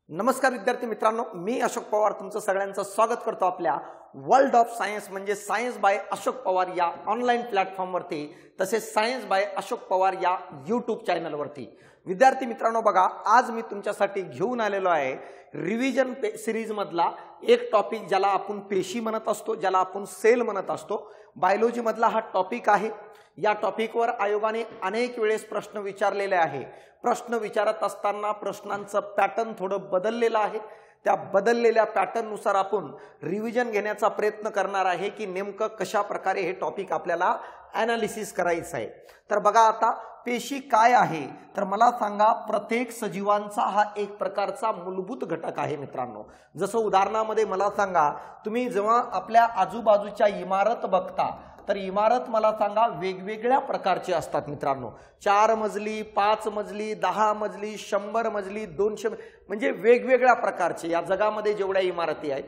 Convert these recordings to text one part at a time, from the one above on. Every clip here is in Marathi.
नमस्कार विद्यार्थी मित्रांनो, मी अशोक पवार तुमचं सगळ्यांचं स्वागत करतो आपल्या वर्ल्ड ऑफ सायन्स म्हणजे सायन्स बाय अशोक पवार या ऑनलाईन प्लॅटफॉर्मवरती, तसेच सायन्स बाय अशोक पवार या यूट्यूब चॅनलवरती। विद्यार्थी मित्रांनो बघा, आज मी तुमच्यासाठी घेऊन आलेलो आहे रिव्हिजन सिरीज मधला एक टॉपिक ज्याला आपण पेशी म्हणत असतो, ज्याला आपण सेल म्हणत असतो। बायोलॉजी मधला हा टॉपिक आहे। या टॉपिकवर आयोगाने अनेक वेळेस प्रश्न विचारलेले आहे। प्रश्न विचारत असताना प्रश्नांचं पॅटर्न थोडं बदललेलं आहे। त्या बदललेल्या पॅटर्न नुसार आपण रिव्हिजन घेण्याचा प्रयत्न करणार आहे की नेमकं कशा प्रकारे हे टॉपिक आपल्याला ॲनालिसिस करायचं आहे। तर बघा, आता पेशी काय आहे तर मला सांगा, प्रत्येक सजीवांचा हा एक प्रकारचा मूलभूत घटक आहे मित्रांनो। जसं उदाहरणामध्ये मला सांगा, तुम्ही जेव्हा आपल्या आजूबाजूच्या इमारत बघता तर इमारत मला सांगा वेगवेगळ्या प्रकारची असतात मित्रांनो। 4 मजली, 5 मजली, 10 मजली, 100 मजली, 200 म्हणजे वेगवेगळ्या प्रकारचे या जगामध्ये जेवढ्या इमारती आहेत।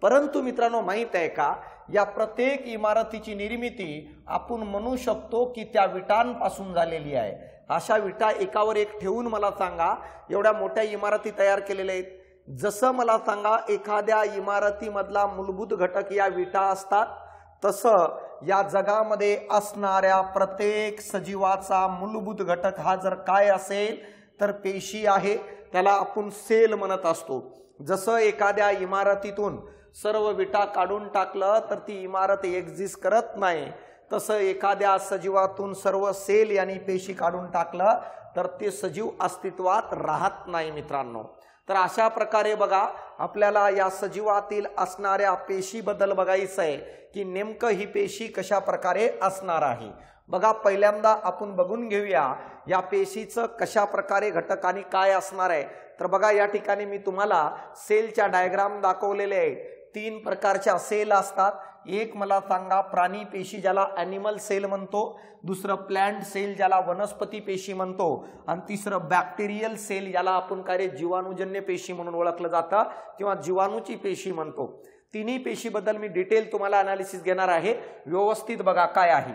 परंतु मित्रांनो, माहित आहे का, या प्रत्येक इमारतीची निर्मिती आपण म्हणू शकतो की त्या विटांपासून झालेली आहे। अशा विटा एकावर एक ठेवून मला सांगा एवढ्या मोठ्या इमारती तयार केलेल्या आहेत। जसं मला सांगा एखाद्या इमारतीमधला मूलभूत घटक या विटा असतात, तसं या जगामध्ये असणाऱ्या प्रत्येक सजीवाचा मूलभूत घटक हा जर काय असेल तर पेशी आहे, त्याला आपण सेल म्हणत असतो। जसं एखाद्या इमारतीतून सर्व विटा काढून टाकलं तर ती इमारत एक्झिस्ट करत नाही, तसं एखाद्या सजीवातून सर्व सेल यांनी पेशी काढून टाकलं तर ते सजीव अस्तित्वात राहत नाही मित्रांनो। तर अशा प्रकारे बघा, आपल्याला या सजीवातील असणाऱ्या पेशीबद्दल बघायचं आहे की नेमकं ही पेशी कशा प्रकारे असणार आहे। बघा, पहिल्यांदा आपण बघून घेऊया या पेशीचं कशा प्रकारे घटक आणि काय असणार आहे। तर बघा, या ठिकाणी मी तुम्हाला सेलच्या डायग्राम दाखवलेले आहे। 3 प्रकारच्या सेल असतात। एक मला सांगा प्राणी पेशी ज्याला ॲनिमल सेल म्हणतो, दुसरं प्लांट सेल ज्याला वनस्पती पेशी म्हणतो, आणि तिसरं बॅक्टेरियल सेल ज्याला आपण काय जीवाणूजन्य पेशी म्हणून ओळखलं जातं किंवा जीवाणूची पेशी म्हणतो। तिन्ही पेशीबद्दल मी डिटेल तुम्हाला ॲनालिसिस घेणार आहे। व्यवस्थित बघा काय आहे।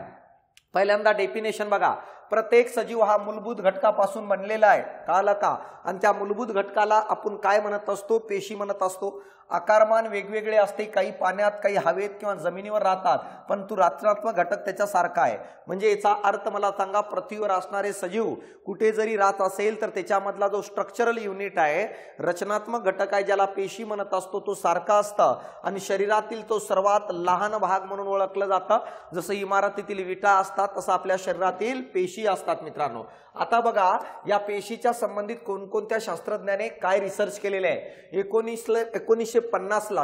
पहिल्यांदा डेफिनेशन बघा, प्रत्येक सजीव हा मूलभूत घटकापासून बनलेला आहे, कळलं का? आणि त्या मूलभूत घटकाला आपण काय म्हणत असतो? पेशी म्हणत असतो। आकारमान वेगवेगळे असते, काही पाण्यात, काही हवेत किंवा जमिनीवर राहतात, परंतु रचनात्मक घटक त्याच्यासारखा आहे। म्हणजे याचा अर्थ मला सांगा, पृथ्वीवर असणारे सजीव कुठे जरी राहत असेल तर त्याच्यामधला जो स्ट्रक्चरल युनिट आहे, रचनात्मक घटक आहे ज्याला पेशी म्हणत असतो, तो सारखा असतं आणि शरीरातील तो सर्वात लहान भाग म्हणून ओळखलं जातं। जसं इमारतीतील विटा असतात तसं आपल्या शरीरातील पेशी असतात मित्रांनो। आता बघा, या पेशीच्या संबंधित कोणकोणत्या शास्त्रज्ञाने काय रिसर्च केलेले आहे। 1650 ला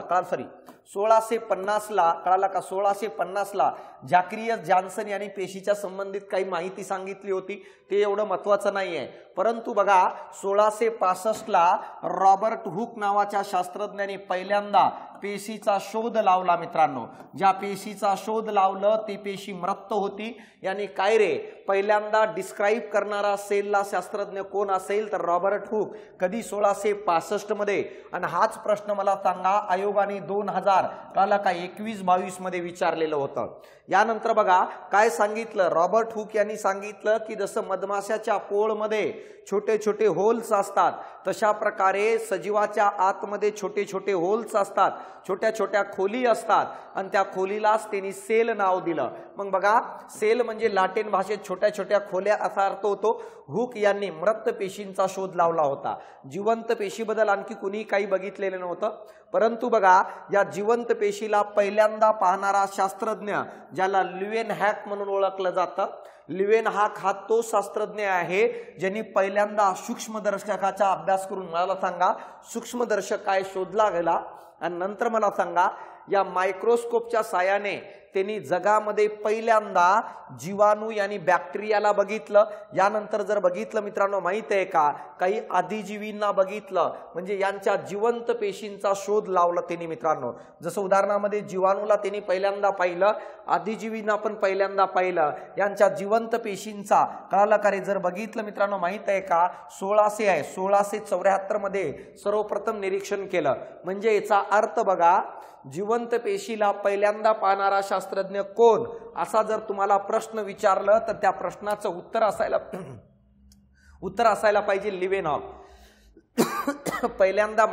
कळाला का, 1650 ला जॅक्रियस जॉन्सन यांनी पेशीच्या संबंधित काही माहिती सांगितली होती। ते एवढं महत्त्वाचं नाही आहे, परंतु बघा 1665 ला रॉबर्ट हुक नावाच्या शास्त्रज्ञाने पहिल्यांदा पेशीचा शोध लावला मित्रांनो। ज्या पेशीचा शोध लावलं ती पेशी मृत होती। यानी काय रे, पहिल्यांदा डिस्क्राइब करणारा सेलला शास्त्रज्ञ कोण असेल तर रॉबर्ट हुक। कधी 1665 मध्ये। आणि हाच प्रश्न मला सांगा आयोगाने 2000 काला का 21-22 मध्ये विचारलेलं होतं। यानंतर बघा काय सांगितलं, रॉबर्ट हुक यांनी सांगितलं की जसं मधमाशाच्या पोळमध्ये छोटे छोटे होल्स असतात, तशा प्रकारे सजीवाच्या आतमध्ये छोटे छोटे होल्स असतात, छोट्या छोट्या खोली असतात, आणि त्या खोलीलाच त्यांनी सेल नाव दिलं। मग बघा, सेल म्हणजे लॅटिन भाषेत छोट्या छोट्या खोल्या असा अर्थ होतो। हुक यांनी मृत पेशींचा शोध लावला होता। जिवंत पेशीबद्दल आणखी कुणी काही बघितलेलं नव्हतं, परंतु बघा या जिवंत पेशीला पहिल्यांदा पाहणारा शास्त्रज्ञ ज्याला ल्युएनहॅक म्हणून ओळखलं जातं। ल्युएनहॅक हा तो शास्त्रज्ञ आहे ज्यांनी पहिल्यांदा सूक्ष्मदर्शकाचा अभ्यास करून, मला सांगा सूक्ष्मदर्शक काय शोधला गेला, आणि नंतर मला सांगा या मायक्रोस्कोपच्या साहाय्याने त्यांनी जगामध्ये पहिल्यांदा जीवाणू यानी बॅक्टेरियाला बघितलं। यानंतर जर बघितलं मित्रांनो, माहित आहे का, काही आदिजीवींना बघितलं, म्हणजे यांच्या जिवंत पेशींचा शोध लावला त्यांनी मित्रांनो। जसं उदाहरणामध्ये जीवाणूला त्यांनी पहिल्यांदा पाहिलं, आदिजीवींना पण पहिल्यांदा पाहिलं, यांच्या जिवंत पेशींचा कळाला का रे जर बघितलं मित्रांनो, माहित आहे का 1674 मध्ये सर्वप्रथम निरीक्षण केलं। म्हणजे याचा अर्थ बघा, जिवंत पेशीला पहिल्यांदा पाहणारा शास्त्रज्ञ कोण असा जर तुम्हाला प्रश्न विचारलं तर त्या प्रश्नाचं उत्तर असायला पाहिजे ल्युएनहॅक। पहिल्यांदा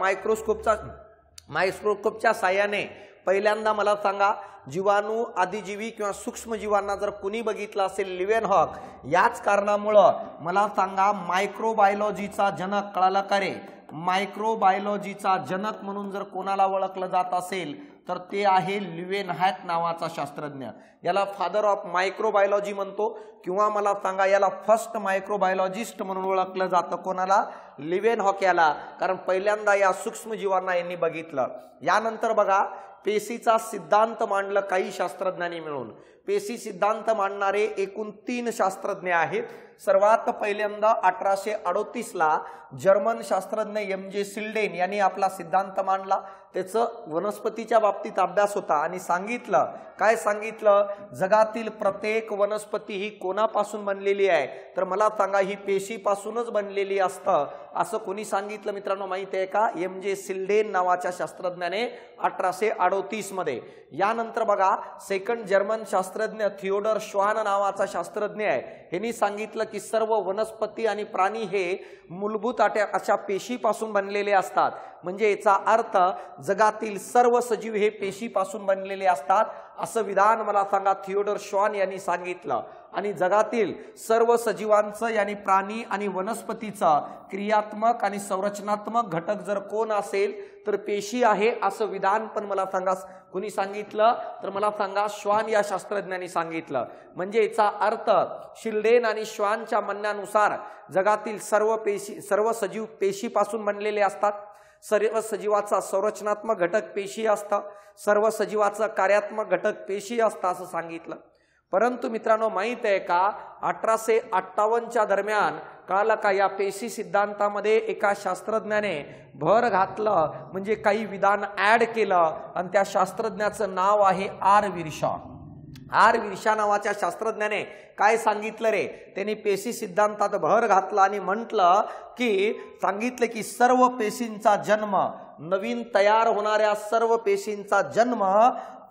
मायक्रोस्कोपच्या साहाय्याने पहिल्यांदा मला सांगा जीवाणू आदिजीवी किंवा सूक्ष्म जीवांना जर कुणी बघितलं असेल लिवेनहॉक, याच कारणामुळं मला सांगा मायक्रोबायोलॉजीचा जनक कळाला का रे? मायक्रोबायोलॉजीचा जनक म्हणून जर कोणाला ओळखलं जात असेल तर ते आहे लिवेनहॉक नावाचा शास्त्रज्ञ. याला फादर ऑफ मायक्रोबायोलॉजी म्हणतो किंवा मला सांगा याला फर्स्ट मायक्रोबायोलॉजिस्ट म्हणून ओळखलं जातं. कोणाला? लिवेनहॉक याला, कारण पहिल्यांदा या सूक्ष्म जीवांना यांनी बघितलं. यानंतर बघा पेशीचा सिद्धांत मांडलं काही शास्त्रज्ञांनी मिळून. पेशी सिद्धांत मांडणारे एकूण 3 शास्त्रज्ञ आहेत. सर्वात पहिल्यांदा 1838ला जर्मन शास्त्रज्ञ MJ सिल्डेन यांनी आपला सिद्धांत मांडला. त्याचं वनस्पतीच्या बाबतीत अभ्यास होता आणि सांगितलं, काय सांगितलं? जगातील प्रत्येक वनस्पती ही कोणापासून बनलेली आहे? तर मला सांगा ही पेशीपासूनच बनलेली असतं, असं कोणी सांगितलं मित्रांनो माहिती आहे का? MJ सिल्डेन नावाच्या शास्त्रज्ञाने 1838 मध्ये. यानंतर बघा सेकंड जर्मन शास्त्रज्ञ थिओडर श्वान नावाचा शास्त्रज्ञ आहे. यांनी सांगितलं की सर्व वनस्पती आणि प्राणी हे मूलभूत अशा पेशीपासून बनलेले असतात. म्हणजे याचा अर्थ जगातील सर्व सजीव हे पेशीपासून बनलेले असतात असं विधान मला सांगा थिओडर श्वान यांनी सांगितलं. आणि जगातील सर्व सजीवांचं यानी प्राणी आणि वनस्पतीचा क्रियात्मक आणि संरचनात्मक घटक जर कोण असेल तर पेशी आहे असं विधान पण मला सांगा कोणी सांगितलं? तर मला सांगा श्वान या शास्त्रज्ञांनी सांगितलं. म्हणजे याचा अर्थ शिल्डेन आणि श्वानच्या म्हणण्यानुसार जगातील सर्व सजीव पेशीपासून बनलेले असतात. सर्व सजीवाचा संरचनात्मक घटक पेशी असतं, सर्व सजीवाचा कार्यात्मक घटक पेशी असतं असं सांगितलं. परंतु मित्रांनो माहित आहे का 1858च्या दरम्यान कळालं का या पेशी सिद्धांतामध्ये एका शास्त्रज्ञाने भर घातलं, म्हणजे काही विधान ऍड केलं आणि त्या शास्त्रज्ञाचं नाव आहे आर विर्शॉ. आर विर्शॉ नावाच्या शास्त्रज्ञाने काय सांगितलं रे? त्यांनी पेशी सिद्धांतात भर घातला आणि म्हटलं की सांगितलं की सर्व पेशींचा जन्म, नवीन तयार होणाऱ्या सर्व पेशींचा जन्म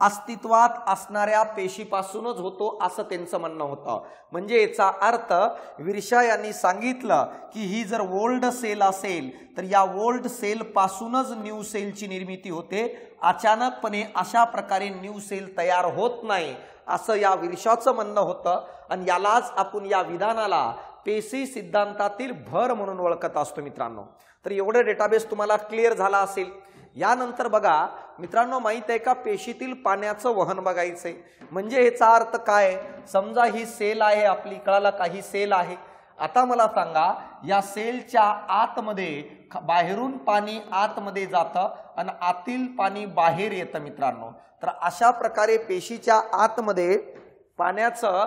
अस्तित्वात असणाऱ्या पेशीपासूनच होतो असं त्यांचं म्हणणं होतं. म्हणजे याचा अर्थ विर्शॉ यांनी सांगितलं की ही जर ओल्ड सेल असेल तर या ओल्ड सेल पासूनच न्यू सेलची निर्मिती होते, अचानकपणे अशा प्रकारे न्यू सेल तयार होत नाही असं या विर्शॉचं म्हणणं होतं. आणि यालाच आपण या विधानाला पेशी सिद्धांतातील भर म्हणून ओळखत असतो मित्रांनो. तर एवढं डेटाबेस तुम्हाला क्लिअर झाला असेल. यानंतर बघा मित्रांनो माहित आहे का पेशीतील पाण्याचं वहन बघायचंय. म्हणजे याचा अर्थ काय? समजा ही सेल आहे आपली, कळाला काही सेल आहे. आता मला सांगा या सेलच्या आतमध्ये बाहेरून पाणी आतमध्ये जातं आणि आतील पाणी बाहेर येतं मित्रांनो. तर अशा प्रकारे पेशीच्या आतमध्ये पाण्याचं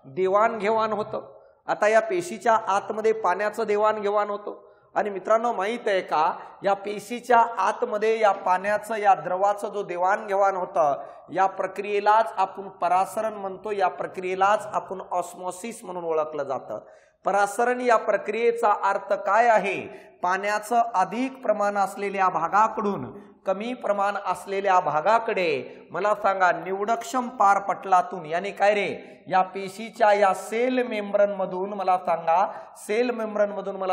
देवाणघेवाण होतं. आता या पेशीच्या आतमध्ये पाण्याचं देवाणघेवाण होतं आणि मित्रांनो माहित आहे का या पेशीच्या आतमध्ये या पाण्याचं या द्रवाचं जो देवाणघेवाण होतं या प्रक्रियेलाच आपण परासरण म्हणतो. या प्रक्रियेलाच आपण ऑस्मॉसिस म्हणून ओळखलं जातं. परासरण या प्रक्रियेचा अर्थ काय आहे? पाण्याचं अधिक प्रमाण असलेल्या भागाकडून कमी प्रमाण असलेल्या भागाकडे मला सांगा निवडक्षम पारपटलातून, यानी काय रे या पेशीच्या या सेल मेम्ब्रेन मधून मला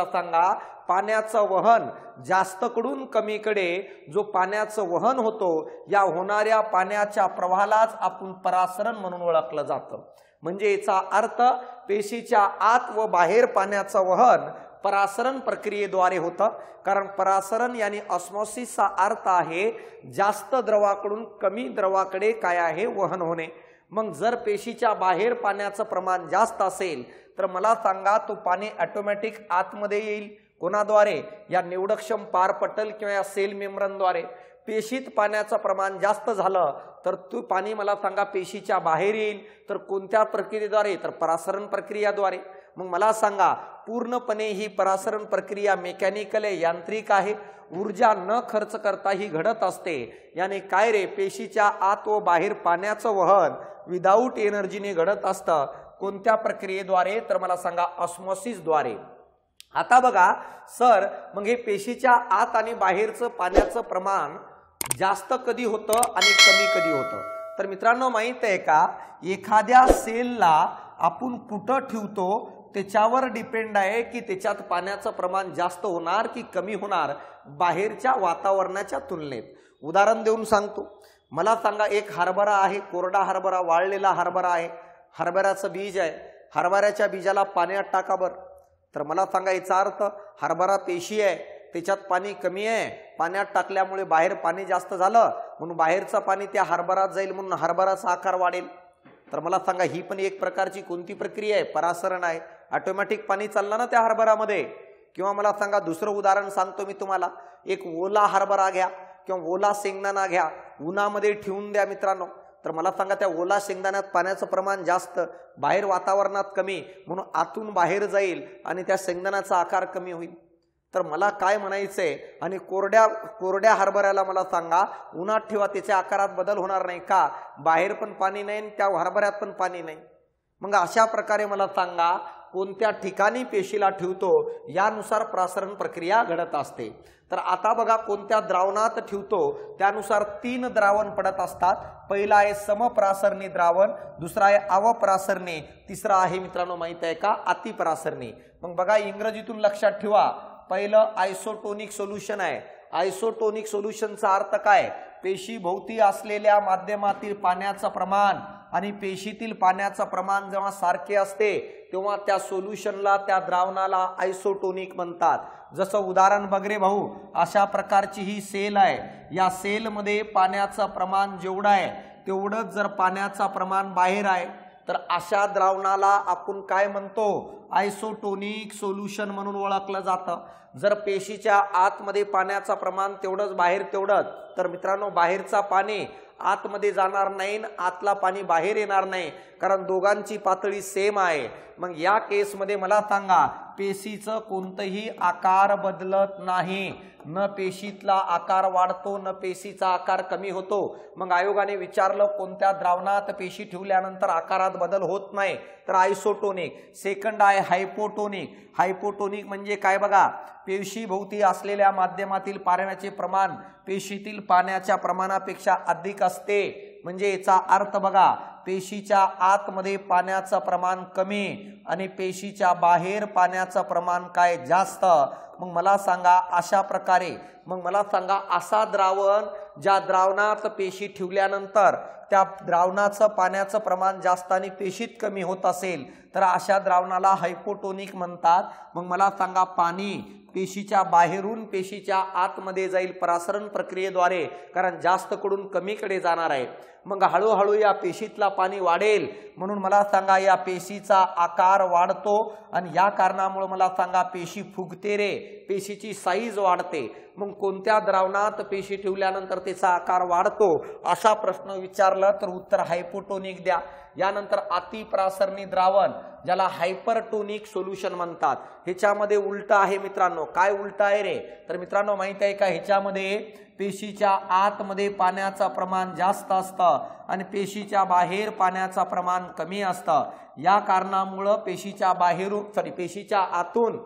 सांगा पाण्याचं वहन जास्तकडून कमीकडे जो पाण्याचं वहन होतो या होणाऱ्या पाण्याच्या प्रवाहालाच आपण परासरण म्हणून ओळखलं जातं. म्हणजे याचा अर्थ पेशीच्या आत व बाहेर पाण्याचं वहन परासरण प्रक्रियेद्वारे होतं. कारण परासरण यानी ऑस्मॉसिसचा अर्थ आहे जास्त द्रवाकडून कमी द्रवाकडे काय आहे वहन होणे. मग जर पेशीच्या बाहेर पाण्याचं प्रमाण जास्त असेल तर मला सांगा तो पाणी ऑटोमॅटिक आतमध्ये येईल. कोणाद्वारे? या निवडक्षम पारपटल किंवा या सेल मेम्ब्रेनद्वारे. पेशीत पाण्याचं प्रमाण जास्त झालं तर तो पाणी मला सांगा पेशीच्या बाहेर येईल. तर कोणत्या प्रक्रियेद्वारे? तर परासरण प्रक्रियाद्वारे. मग मला सांगा पूर्णपणे ही परासरण प्रक्रिया मेकॅनिकल आहे, यांत्रिक आहे, ऊर्जा न खर्च करता ही घडत असते. याने काय रे पेशीच्या आत व बाहेर पाण्याचं वहन विदाऊट एनर्जीने घडत असतं. कोणत्या प्रक्रियेद्वारे? तर मला सांगा ऑस्मॉसिसद्वारे. आता बघा सर मग हे पेशीच्या आत आणि बाहेरचं पाण्याचं प्रमाण जास्त कधी होतं आणि कमी कधी होतं? तर मित्रांनो माहित आहे का एखाद्या सेलला आपण कुठं ठेवतो त्याच्यावर डिपेंड आहे की त्याच्यात पाण्याचं प्रमाण जास्त होणार की कमी होणार बाहेरच्या वातावरणाच्या तुलनेत. उदाहरण देऊन सांगतो. मला सांगा, एक हरभरा आहे, कोरडा हरभरा, वाळलेला हरभरा आहे, हरभऱ्याचं बीज आहे, हरभऱ्याच्या बीजाला पाण्यात टाका बरं. तर मला सांगा, याचा अर्थ हरभरा पेशी आहे, त्याच्यात पाणी कमी आहे, पाण्यात टाकल्यामुळे बाहेर पाणी जास्त झालं म्हणून बाहेरचं पाणी त्या हरभरात जाईल म्हणून हरभराचा आकार वाढेल. तर मला सांगा, ही पण एक प्रकारची कोणती प्रक्रिया आहे? परासरण आहे. ऑटोमॅटिक पाणी चाललं ना त्या हरभरामध्ये. किंवा मला सांगा, दुसरं उदाहरण सांगतो मी तुम्हाला. एक ओला हरभरा घ्या किंवा ओला शेंगदाणा घ्या, उन्हामध्ये ठेवून द्या मित्रांनो. तर मला सांगा, त्या ओला शेंगदाण्यात पाण्याचं प्रमाण जास्त, बाहेर वातावरणात कमी म्हणून आतून बाहेर जाईल आणि त्या शेंगदाण्याचा आकार कमी होईल. तर मला काय म्हणायचंय, आणि कोरड्या हरभऱ्याला मला सांगा उन्हात ठेवा, त्याच्या आकारात बदल होणार नाही का? बाहेर पण पाणी नाही, त्या हरभऱ्यात पण पाणी नाही. मग अशा प्रकारे मला सांगा, कोणत्या ठिकाणी पेशीला ठेवतो यानुसार प्रसारण प्रक्रिया घडत असते. तर आता बघा, कोणत्या द्रावणात ठेवतो त्यानुसार 3 द्रावण पडत असतात. पहिला आहे समप्रासरणी द्रावण, दुसरा आहे अवप्रासरणी, तिसरा आहे मित्रांनो माहित आहे का, अतिप्रासरणी. मग बघा, इंग्रजीतून लक्षात ठेवा. पहिलं आयसोटोनिक सोल्युशन आहे. आयसोटोनिक सोल्युशनचा अर्थ काय? पेशीभोवती असलेल्या माध्यमातील पाण्याचं प्रमाण आणि पेशीतील पाण्याचं प्रमाण जेव्हा सारखे असते तेव्हा त्या सोल्युशनला, त्या द्रावणाला आयसोटोनिक म्हणतात. जसं उदाहरण बघ रे भाऊ, अशा प्रकारची ही सेल आहे. या सेलमध्ये पाण्याचं प्रमाण जेवढं आहे तेवढंच जर पाण्याचं प्रमाण बाहेर आहे तर अशा द्रावणाला आपण काय म्हणतो? आयसोटोनिक सोल्युशन म्हणून ओळखलं जातं. जर पेशीच्या आतमध्ये पाण्याचं प्रमाण तेवढंच बाहेर तेवढंच, तर मित्रांनो बाहेरचा पाणी आतमध्ये जाणार नाही, आतला पाणी बाहेर येणार नाही, कारण दोघांची पातळी सेम आहे. मग या केसमध्ये मला सांगा, पेशीचं कोणतंही आकार बदलत नाही. न पेशीतला आकार वाढतो न पेशीचा आकार कमी होतो. मग आयोगाने विचारलं, कोणत्या द्रावणात पेशी ठेवल्यानंतर आकारात बदल होत नाही? तर आयसोटोनिक. सेकंड आहे हायपोटोनिक. हायपोटोनिक म्हणजे काय बघा, पेशीभोवती असलेल्या माध्यमातील पाण्याचे प्रमाण पेशीतील पाण्याच्या प्रमाणापेक्षा अधिक असते. म्हणजे याचा अर्थ बघा, पेशीच्या आतमध्ये पाण्याचं प्रमाण कमी आणि पेशीच्या बाहेर पाण्याचं प्रमाण काय जास्त. मग मला सांगा, अशा प्रकारे असा द्रावण ज्या द्रावणात पेशी ठेवल्यानंतर त्या द्रावणाचं पाण्याचं प्रमाण जास्त आणि पेशीत कमी होत असेल तर अशा द्रावणाला हायपोटोनिक म्हणतात. मग मला सांगा, पाणी पेशीच्या बाहेरून पेशीच्या आतमध्ये जाईल प्रसारण प्रक्रियेद्वारे, कारण जास्त कडून कमीकडे जाणार आहे. मग हळूहळू या पेशीतला पाणी वाढेल म्हणून मला सांगा, या पेशीचा आकार वाढतो आणि या कारणामुळे मला सांगा, पेशी फुगते रे, पेशीची साईज वाढते. मग कोणत्या द्रावणात पेशी ठेवल्यानंतर त्याचा आकार वाढतो असा प्रश्न विचारला तर उत्तर हायपोटोनिक द्या. यानंतर अतिप्रासरणी द्रावण, ज्याला हायपरटोनिक सोल्युशन म्हणतात. ह्याच्यामध्ये उलट आहे मित्रांनो. काय उलट आहे रे? तर मित्रांनो माहित आहे का, ह्याच्यामध्ये पेशीच्या आतमध्ये पाण्याचं प्रमाण जास्त असतं आणि पेशीच्या बाहेर पाण्याचं प्रमाण कमी असतं. या कारणामुळे पेशीच्या आतून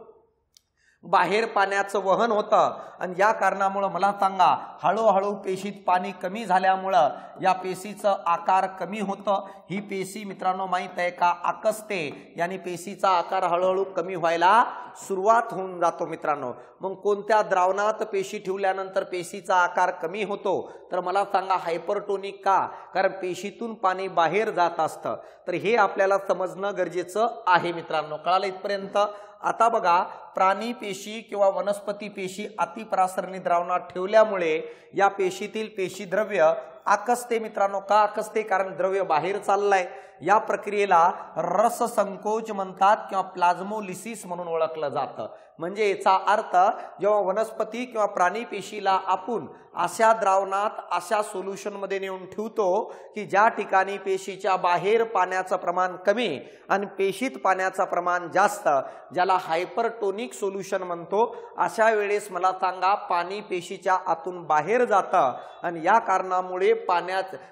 बाहेर पाण्याचं वहन होतं आणि या कारणामुळे मला सांगा, हळूहळू पेशीत पाणी कमी झाल्यामुळं या पेशीचं आकार कमी होतं. ही पेशी मित्रांनो माहित आहे का, आकसते, यानी पेशीचा आकार हळूहळू कमी व्हायला सुरुवात होऊन जातो मित्रांनो. मग कोणत्या द्रावणात पेशी ठेवल्यानंतर पेशीचा आकार कमी होतो? तर मला सांगा, हायपरटोनिक. का? कारण पेशीतून पाणी बाहेर जात असतं. तर हे आपल्याला समजणं गरजेचं आहे मित्रांनो. कळालं इथपर्यंत? आता बघा, प्राणी पेशी किंवा वनस्पती पेशी अतिप्रासरणी द्रावणात ठेवल्यामुळे या पेशीतील पेशीद्रव्य आकसते मित्रांनो. का आकसते? कारण द्रव्य बाहेर चाललाय. या प्रक्रियेला रससंकोच म्हणतात किंवा प्लाझ्मोलिसिस म्हणून ओळखलं जातं. म्हणजे याचा अर्थ, जेव्हा वनस्पती किंवा प्राणी पेशीला आपण अशा द्रावणात, अशा सोल्युशनमध्ये नेऊन ठेवतो की ज्या ठिकाणी पेशीच्या बाहेर पाण्याचं प्रमाण कमी आणि पेशीत पाण्याचं प्रमाण जास्त, ज्याला हायपरटोनिक सोल्युशन म्हणतो, अशा वेळेस मला सांगा, पाणी पेशीच्या आतून बाहेर जातं आणि या कारणामुळे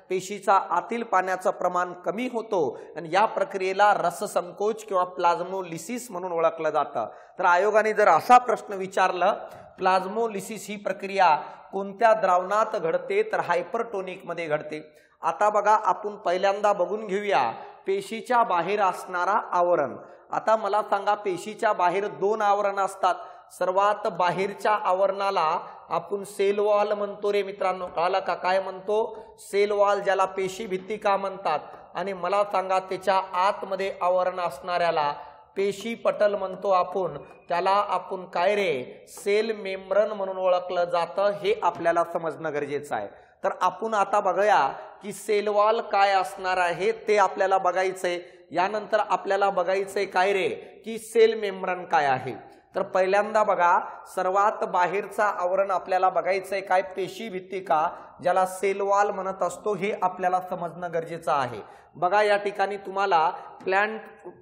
पेशीचा आतील पाण्याचं प्रमाण कमी होतो आणि या प्रक्रियेला रससंकोच किंवा प्लाझ्मोलिसिस म्हणून ओळखलं जातं. तर आयोगाने जर असा प्रश्न विचारला, प्लाझ्मोलिसिस ही प्रक्रिया कोणत्या द्रावणात घडते? तर हायपरटोनिक मध्ये घडते. आता बघा, आपण पहिल्यांदा बघून घेऊया पेशीच्या बाहेर असणारा आवरण. आता मला सांगा, पेशीच्या बाहेर दोन आवरण असतात. सर्वात बाहेरच्या आवरणाला आपण सेल वॉल म्हणतो रे मित्रांनो. कळालं का? काय म्हणतो? सेल वॉल, ज्याला पेशी भित्तिका म्हणतात. आणि मला सांगा, त्याच्या आतमध्ये आवरण असणाऱ्याला पेशी पटल म्हणतो आपण. त्याला आपण काय रे? सेल मेम्ब्रेन म्हणून ओळखलं जातं. हे आपल्याला समजणं गरजेचं आहे. तर आपण आता बघूया की सेल वॉल काय असणार आहे ते आपल्याला बघायचंय. यानंतर आपल्याला बघायचंय काय रे? की सेल मेम्ब्रेन काय आहे. तर पहिल्यांदा बघा, सर्वात बाहेरचा आवरण आपल्याला बघायचंय काय? पेशी भित्तिका, ज्याला सेल वॉल म्हणत असतो. हे आपल्याला समजणं गरजेचं आहे. बघा, या ठिकाणी तुम्हाला प्लांट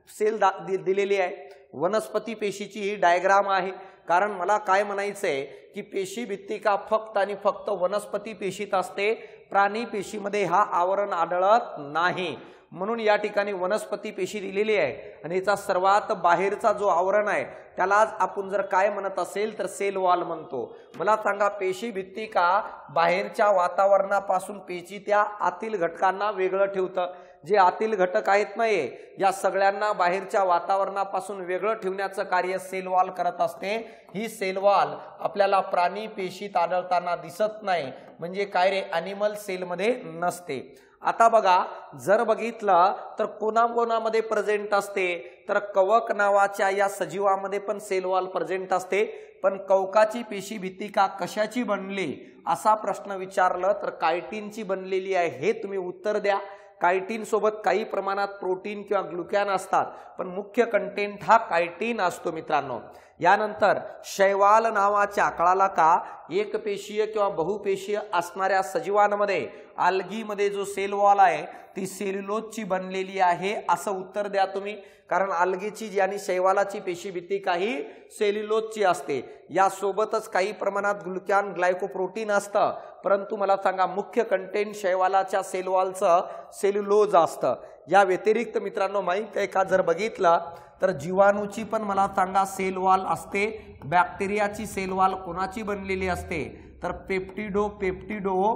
सेल दिलेली आहे. वनस्पती पेशीची ही डायग्राम आहे. कारण मला काय म्हणायचंय की पेशी भित्तिका फक्त आणि फक्त वनस्पती पेशीत असते, प्राणी पेशीमध्ये हा आवरण आढळत नाही. म्हणून या ठिकाणी वनस्पती पेशी दिलेली आहे आणि याचा सर्वात बाहेरचा जो आवरण आहे त्यालाच आपण जर काय म्हणत असेल तर सेल वॉल म्हणतो. मला सांगा, पेशी भित्तिका बाहेरच्या वातावरणापासून पेशी त्या आतील घटकांना वेगळं ठेवतं. जे आतील घटक आहेत नाहीये, या सगळ्यांना बाहेरच्या वातावरणापासून वेगळं ठेवण्याचं कार्य सेल वॉल करत असते. ही सेल वॉल आपल्याला प्राणी पेशीत आढळताना दिसत नाही. म्हणजे काय रे? ॲनिमल सेलमध्ये नसते. आता बघा, जर बघितलं तर कोणाकोणामध्ये प्रेझेंट असते? तर कवक नावाच्या या सजीवामध्ये पण सेल वॉल प्रेझेंट असते. पण कवकाची पेशी भित्तिका कशाची बनली असा प्रश्न विचारलं तर कायटिनची बनलेली आहे. हे तुम्ही उत्तर द्या. कायटिन सोबत काही प्रमाणात प्रोटीन किंवा ग्लुकॅन असतात, पण मुख्य कंटेंट हा कायटिन असतो मित्रांनो. यानंतर शैवाल नावाच्या, कळाला का, एक पेशीय किंवा बहुपेशीय असणाऱ्या सजीवांमध्ये आल्गीमध्ये जो सेल वॉल आहे ती सेल्युलोजची बनलेली आहे असं उत्तर द्या तुम्ही. कारण आल्गीची आणि शैवालाची पेशी भित्तिका ही सेल्युलोजची असते. यासोबतच काही प्रमाणात ग्लुकॅन, ग्लायकोप्रोटीन असतं, परंतु मला सांगा मुख्य कंटेंट शैवालाच्या सेल वॉलचं सेल्युलोज असतं. या व्यतिरिक्त मित्रांनो माहित आहे का, जर बघितलं तर जीवाणूची पण मला सांगा सेल वॉल असते. बॅक्टेरियाची सेल वॉल कोणाची बनलेली असते? तर पेप्टिडो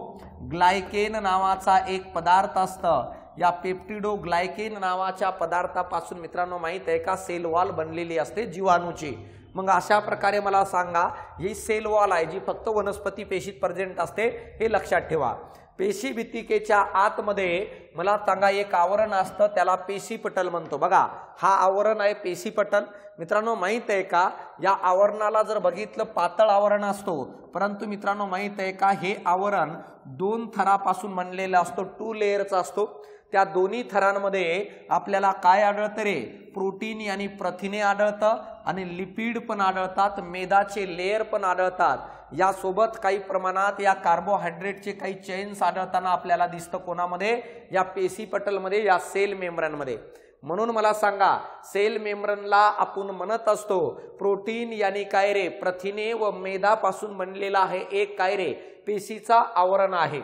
ग्लायकेन नावाचा एक पदार्थ असतं. या पेप्टिडो ग्लायकेन नावाच्या पदार्थापासून मित्रांनो माहित आहे का सेल वॉल बनलेली असते जीवाणूची. मग अशा प्रकारे मला सांगा, ही सेल वॉल आहे जी फक्त वनस्पती पेशीत प्रेझेंट असते. हे लक्षात ठेवा. पेशी भित्तिकेच्या आतमध्ये मला सांगा एक आवरण असतं, त्याला पेशीपटल म्हणतो. बघा, हा आवरण आहे पेशीपटल. मित्रांनो माहित आहे का, या आवरणाला जर बघितलं पातळ आवरण असतो, परंतु मित्रांनो माहित आहे का, हे आवरण दोन थरापासून बनलेलं असतो. 2 लेयरचा असतो. त्या दोन्ही थरांमध्ये आपल्याला काय आढळतं रे? प्रोटीन आणि प्रथिने आढळतं आणि लिपिड पण आढळतात, मेदाचे लेयर पण आढळतात. यासोबत काही प्रमाणात या कार्बोहायड्रेटचे काही चेन्स आढळताना आपल्याला दिसतं. कोणामध्ये? या पेशीपटलमध्ये, या सेल मेम्ब्रेनमध्ये. म्हणून मला सांगा, सेल मेम्ब्रेनला आपण म्हणत असतो प्रोटीन यानी काय रे? प्रथिने व मेदापासून बनलेला आहे एक काय रे? पेशीचा आवरण आहे.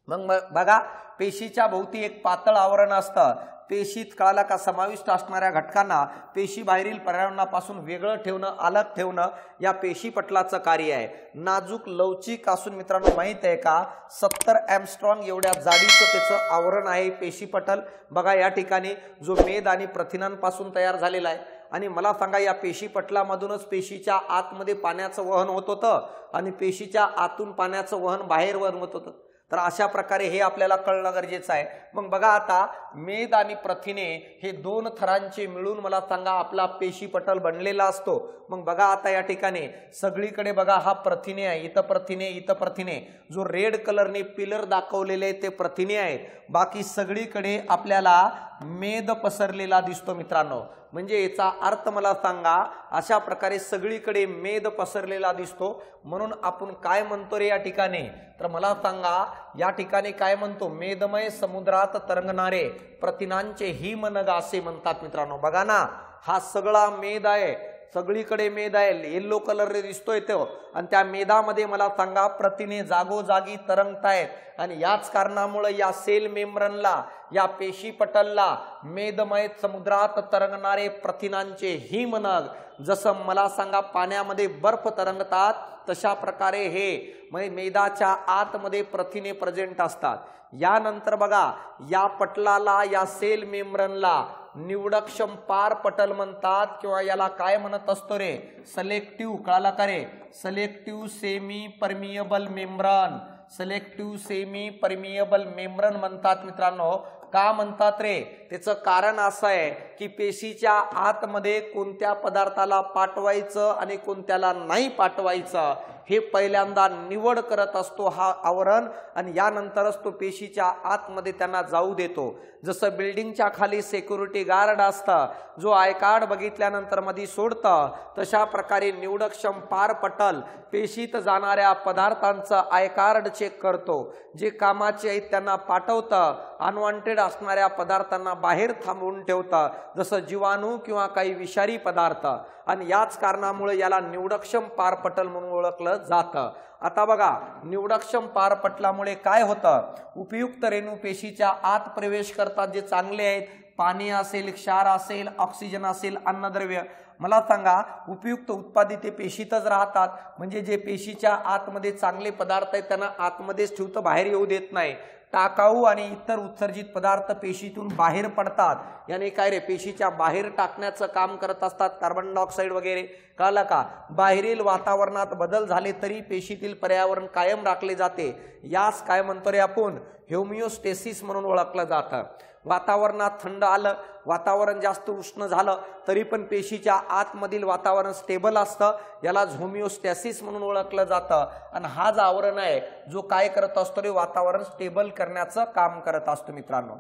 मग बघा, पेशीच्या भोवती एक पातळ आवरण असतं. पेशीत कळाला का समाविष्ट असणाऱ्या घटकांना पेशी बाहेरील पर्यावरणापासून वेगळं ठेवणं, अलग ठेवणं या पेशीपटलाचं कार्य आहे. नाजूक लवचिक असून मित्रांनो माहित आहे का, 70 एंगस्ट्रॉम एवढ्या जाडीचं त्याचं आवरण आहे पेशीपटल. बघा, या ठिकाणी जो मेद आणि प्रथिनांपासून तयार झालेला आहे. आणि मला सांगा, या पेशीपटलामधूनच पेशीच्या आतमध्ये पाण्याचं वहन होत होतं आणि पेशीच्या आतून पाण्याचं वहन बाहेर वहन होत होतं. तर अशा प्रकारे हे आपल्याला कळणं गरजेचं आहे. मग बघा, आता मेद आणि प्रथिने हे दोन थरांचे मिळून मला सांगा आपला पेशीपटल बनलेला असतो. मग बघा, आता या ठिकाणी सगळीकडे बघा हा प्रथिने आहे. इथं प्रथिने, इथं प्रथिने. जो रेड कलरने पिलर दाखवलेले ते प्रथिने आहेत. बाकी सगळीकडे आपल्याला मेद पसरलेला दिसतो मित्रांनो. म्हणजे याचा अर्थ मला सांगा, अशा प्रकारे सगळीकडे मेद पसरलेला दिसतो. म्हणून आपण काय म्हणतो रे या ठिकाणी? तर मला सांगा, या ठिकाणी काय म्हणतो? मेदमय समुद्रात तरंगणारे प्रथिनांचे हिमनग असे म्हणतात मित्रांनो. बघा ना, हा सगळा मेद आहे. सगळीकडे मेद आहे, येल्लो कलर दिसतोय तो, आणि त्या मेदामध्ये मला सांगा प्रथिने जागोजागी तरंगतायत आणि याच कारणामुळे या सेल मेम्ब्रेनला, या पेशी पटलला मेदमय समुद्रात तरंगणारे प्रथिनांचे हिमनग, जसं मला सांगा पाण्यामध्ये बर्फ तरंगतात तशा प्रकारे हे मेदाच्या आतमध्ये प्रथिने प्रेझेंट असतात। यानंतर बघा या पटलाला, या सेल मेम्ब्रेनला निवडक्षम पार पटल म्हणतात किंवा याला काय म्हणत असतो रे, सिलेक्टिव्ह, कळाला का रे, selective semi permeable membrane, selective semi permeable membrane म्हणतात मित्रांनो। का म्हणतात रे, त्याचं कारण असं आहे की पेशीच्या आतमध्ये कोणत्या पदार्थाला पाठवायचं आणि कोणत्याला नाही पाठवायचं हे पहिल्यांदा निवड करत असतो हा आवरण, आणि यानंतरच तो पेशीच्या आतमध्ये त्यांना जाऊ देतो। जसं बिल्डिंगच्या खाली सिक्युरिटी गार्ड असतं, जो आय कार्ड बघितल्यानंतर मध्ये सोडतं, तशा प्रकारे निवडक्षम पार पटल पेशीत जाणाऱ्या पदार्थांचं आय कार्ड चेक करतो, जे कामाचे आहेत त्यांना पाठवतं, अनवॉन्टेड असणाऱ्या पदार्थांना बाहेर थांबवून ठेवतं, जसं जीवाणू किंवा काही विषारी पदार्थ, आणि याच कारणामुळे याला निवडक्षम पार पटल म्हणून ओळखलं जातं। आता बघा निवडक्षम पार पटलामुळे काय होतं, उपयुक्त रेणू पेशीच्या आत प्रवेश करतात जे चांगले आहेत, पाणी असेल, क्षार असेल, ऑक्सिजन असेल, अन्नद्रव्य, मला सांगा उपयुक्त उत्पादित पेशीतच राहतात, म्हणजे जे पेशीच्या आतमध्ये चांगले पदार्थ आहेत त्यांना आतमध्येच ठेवतं, बाहेर येऊ देत नाही। टाकाऊ आणि इतर उत्सर्जित पदार्थ पेशीतून बाहेर पडतात, याने काय रे, पेशीच्या बाहेर टाकण्याचं काम करत असतात, कार्बन डायऑक्साईड वगैरे, कळलं का। बाहेरील वातावरणात बदल झाले तरी पेशीतील पर्यावरण कायम राखले जाते, यास काय म्हणतो रे आपण, होमिओस्टेसिस म्हणून ओळखलं जातं। वातावरणात थंड आलं, वातावरण जास्त उष्ण झालं तरी पण पेशीच्या आतमधील वातावरण स्टेबल असतं, याला होमिओस्टेसिस म्हणून ओळखलं जातं। आणि हा जो आवरण आहे जो काय करत असतो रे, वातावरण स्टेबल करण्याचं काम करत असतो मित्रांनो।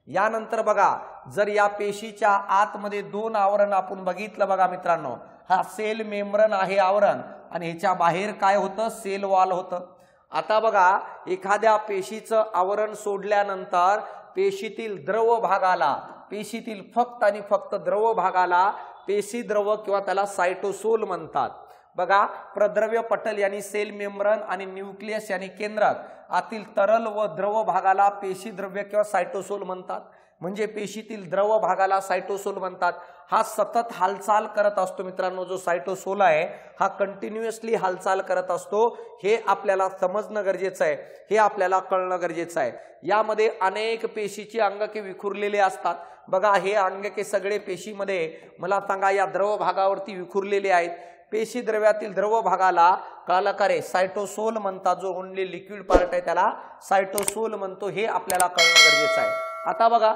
यानंतर बघा जर या पेशीच्या आतमध्ये दोन आवरण आपण बघितलं बघा मित्रांनो, हा सेल मेम्ब्रेन आहे आवरण, आणि ह्याच्या बाहेर काय होतं, सेल वॉल होतं। आता बघा एखाद्या पेशीचं आवरण सोडल्यानंतर पेशीतील द्रव भागाला, पेशीतील फक्त आणि फक्त द्रव भागाला पेशी द्रव किंवा त्याला सायटोसोल म्हणतात। बघा प्रद्रव्य पटल यानी सेल मेम्ब्रेन आणि न्यूक्लियस यानी केंद्रक आतील तरल व द्रव भागाला पेशी द्रव्य किंवा सायटोसोल म्हणतात, म्हणजे पेशीतील द्रव भागाला सायटोसोल म्हणतात। हा सतत हालचाल करत असतो मित्रांनो, जो सायटोसोल आहे हा कंटिन्युअसली हालचाल करत असतो, हे आपल्याला समजणं गरजेचं आहे, हे आपल्याला कळणं गरजेचं आहे। यामध्ये अनेक पेशीची अंगके विखुरलेले असतात, बघा हे अंगके सगळे पेशीमध्ये मला सांगा या द्रव भागावरती विखुरलेले आहेत। पेशी द्रव्यातील द्रव भागाला कळलं का रे, सायटोसोल म्हणतात, जो ओनली लिक्विड पार्ट आहे त्याला सायटोसोल म्हणतो, हे आपल्याला कळणं गरजेचं आहे। आता बघा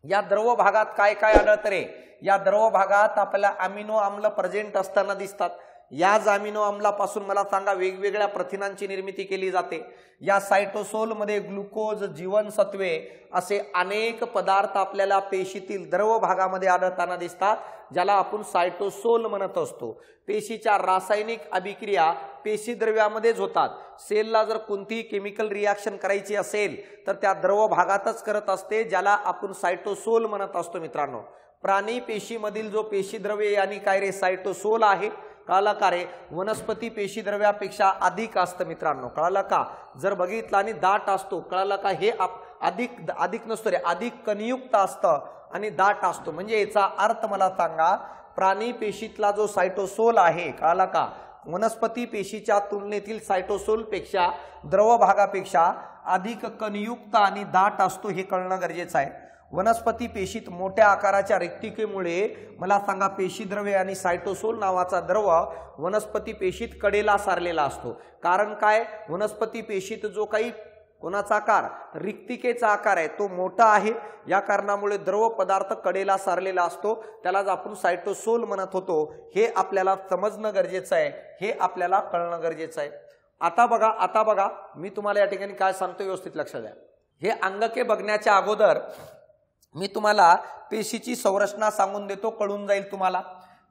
या द्रव भागात काय काय आढळतं रे, या द्रव भागात आपल्याला अमिनो आम्ल प्रेझेंट असताना दिसतात। याच अमिनो आम्लापासून मला सांगा वेगवेगळ्या प्रथिनांची निर्मिती केली जाते। या सायटोसोल मध्ये ग्लुकोज, जीवनसत्वे असे अनेक पदार्थ आपल्याला पेशीतील द्रव भागामध्ये आढळताना दिसतात, ज्याला आपण सायटोसोल म्हणत असतो। पेशीच्या रासायनिक अभिक्रिया पेशी द्रव्यामध्येच होतात। सेलला जर कोणतीही केमिकल रिॲक्शन करायची असेल तर त्या द्रव भागातच करत असते, ज्याला आपण सायटोसोल म्हणत असतो मित्रांनो। प्राणी पेशीमधील जो पेशी द्रव्य यानी काय रे, सायटोसोल आहे, कळलं का रे। वनस्पती पेशी द्रव्यापेक्षा अधिक असतं मित्रांनो, कळलं का, जर बघितलं आणि दाट असतो, कळलं का, हे अधिक नसतो रे, अधिक कणयुक्त असतं आणि दाट असतो, म्हणजे याचा अर्थ मला सांगा प्राणी पेशीतला जो सायटोसोल आहे, कळलं का, वनस्पती पेशीच्या तुलनेतील सायटोसोल पेक्षा द्रव भागापेक्षा अधिक कणयुक्त आणि दाट असतो, हे कळणं गरजेचं आहे। वनस्पती पेशीत मोठ्या आकाराच्या रिक्तिकेमुळे मला सांगा पेशीद्रव्य आणि सायटोसोल नावाचा द्रव वनस्पती पेशीत कडेला सारलेला असतो। कारण काय, वनस्पती पेशीत जो काही कोणाचा आकार, रिक्तिकेचा आकार आहे तो मोठा आहे, या कारणामुळे द्रव पदार्थ कडेला सारलेला असतो, त्यालाच आपण सायटोसोल म्हणत होतो। हे आपल्याला समजणं गरजेचं आहे, हे आपल्याला कळणं गरजेचं आहे। आता बघा मी तुम्हाला या ठिकाणी काय सांगतो व्यवस्थित लक्षात द्या। हे अंगके बघण्याच्या अगोदर मी तुम्हाला पेशीची संरचना सांगून देतो, कळून जाईल तुम्हाला।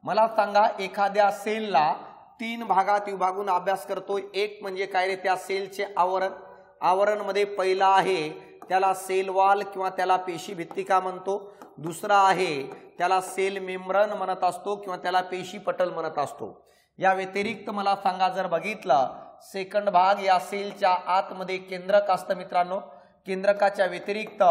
मला सांगा एखाद्या सेलला 3 भागात विभागून अभ्यास करतो। एक म्हणजे काय रे, त्या सेलचे आवरण मध्ये पहिला आहे त्याला सेल वॉल किंवा त्याला पेशी भित्तिका म्हणतो। दुसरा आहे त्याला सेल मेम्ब्रेन म्हणत असतो किंवा त्याला पेशी पटल म्हणत असतो। या व्यतिरिक्त मला सांगा जर बघितलं सेकंड भाग या सेलच्या आतमध्ये केंद्रक असतं मित्रांनो। केंद्रकाच्या व्यतिरिक्त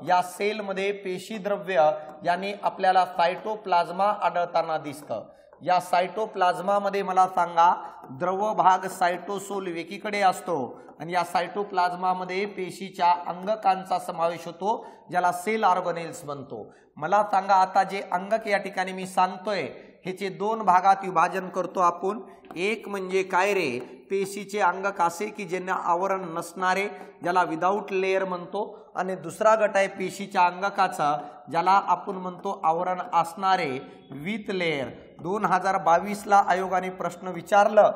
या सेलमध्ये पेशी द्रव्य यानी आपल्याला सायटोप्लाझ्मा आढळताना दिसतं। या सायटोप्लाझ्मामध्ये मला सांगा द्रव भाग सायटोसोल एकीकडे असतो आणि या सायटोप्लाझ्मामध्ये पेशीच्या अंगकांचा समावेश होतो ज्याला सेल ऑर्गनेल्स म्हणतो। मला सांगा आता जे अंगक या ठिकाणी मी सांगतोय ह्याचे दोन भागात विभाजन करतो आपण। एक म्हणजे काय रे पेशीचे अंगक असे की ज्यांना आवरण नसणारे ज्याला विदाउट लेयर म्हणतो आणि दुसरा गट आहे पेशीच्या अंगकाचा ज्याला आपण म्हणतो आवरण असणारे विथ लेयर। 2022 ला आयोगाने प्रश्न विचारलं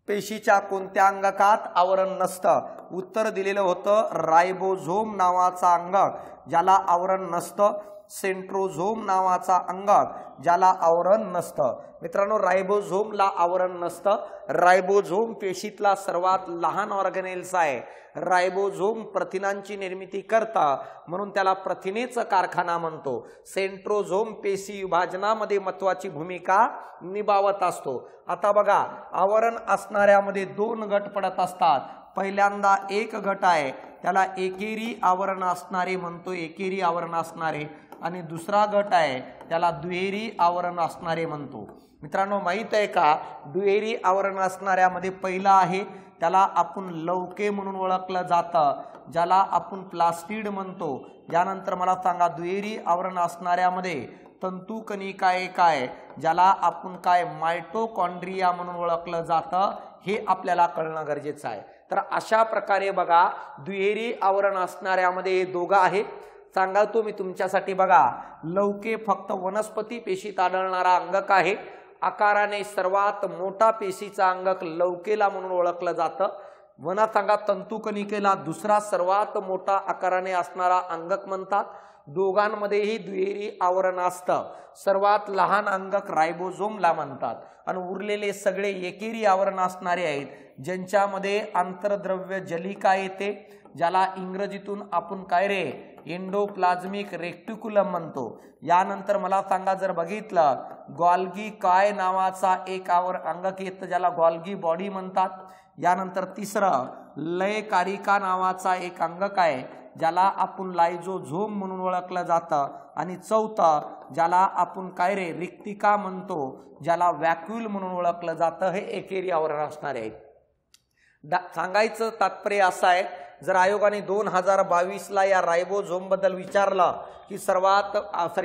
पेशीच्या कोणत्या अंगकात आवरण नसतं, उत्तर दिलेलं होतं रायबोझोम नावाचा अंगक ज्याला आवरण नसतं, सेंट्रोझोम नावाचा अंगक ज्याला आवरण नसतं। मित्रांनो रायबोझोमला आवरण नसतं। रायबोझोम पेशीतला सर्वात लहान ऑर्गनेल्स आहे। रायबोझोम प्रथिनांची निर्मिती करता म्हणून त्याला प्रथिनेचा कारखाना म्हणतो। सेंट्रोझोम पेशी विभाजनामध्ये महत्त्वाची भूमिका निभावत असतो। आता बघा आवरण असणाऱ्यामध्ये दोन गट पडत असतात। पहिल्यांदा एक गट आहे त्याला एकेरी आवरण असणारे म्हणतो, एकेरी आवरण असणारे, आणि दुसरा गट आहे त्याला दुहेरी आवरण असणारे म्हणतो। मित्रांनो माहित आहे का दुहेरी आवरण असणाऱ्यामध्ये पहिला आहे त्याला आपण लवके म्हणून ओळखलं जातं ज्याला आपण प्लास्टिड म्हणतो। यानंतर मला सांगा दुहेरी आवरण असणाऱ्यामध्ये तंतुकणिका एक आहे ज्याला आपण काय मायटोकॉन्ड्रिया म्हणून ओळखलं जातं, हे आपल्याला कळणं गरजेचं आहे। तर अशा प्रकारे बघा दुहेरी आवरण असणाऱ्यामध्ये हे दोघं आहेत। सांगतो मी तुमच्यासाठी बघा लवके फक्त वनस्पती पेशीत आढळणारा अंगक आहे। आकाराने सर्वात मोठा पेशीचा अंगक लवकेला म्हणून ओळखलं जातं। वना सांगा तंतुकणिकेला दुसरा सर्वात मोठा आकाराने असणारा अंगक म्हणतात। दोघांमध्येही दुहेरी आवरण असतं। सर्वात लहान अंगक रायबोझोमला म्हणतात आणि उरलेले सगळे एकेरी आवरण असणारे आहेत ज्यांच्यामध्ये आंतरद्रव्य जलिका येते ज्याला इंग्रजीतून आपण काय रे एंडोप्लाझ्मिक रेक्टिक्युलम म्हणतो। यानंतर मला सांगा जर बघितलं गॉल्गी काय नावाचा एक अंगक येतं ज्याला गॉल्गी बॉडी म्हणतात। यानंतर तिसरं लय कारिका नावाचा एक अंगक आहे ज्याला आपण लायझोझोम म्हणून ओळखलं जातं आणि चौथं ज्याला आपण काय रे रिक्तिका म्हणतो ज्याला व्हॅक्यूल म्हणून ओळखलं जातं। हे एकेरी आवरण असणारे आहेत। सांगायचं तात्पर्य असं आहे जर आयोगाने 2022 ला या रायबोझोम बद्दल विचारलं की सर्वात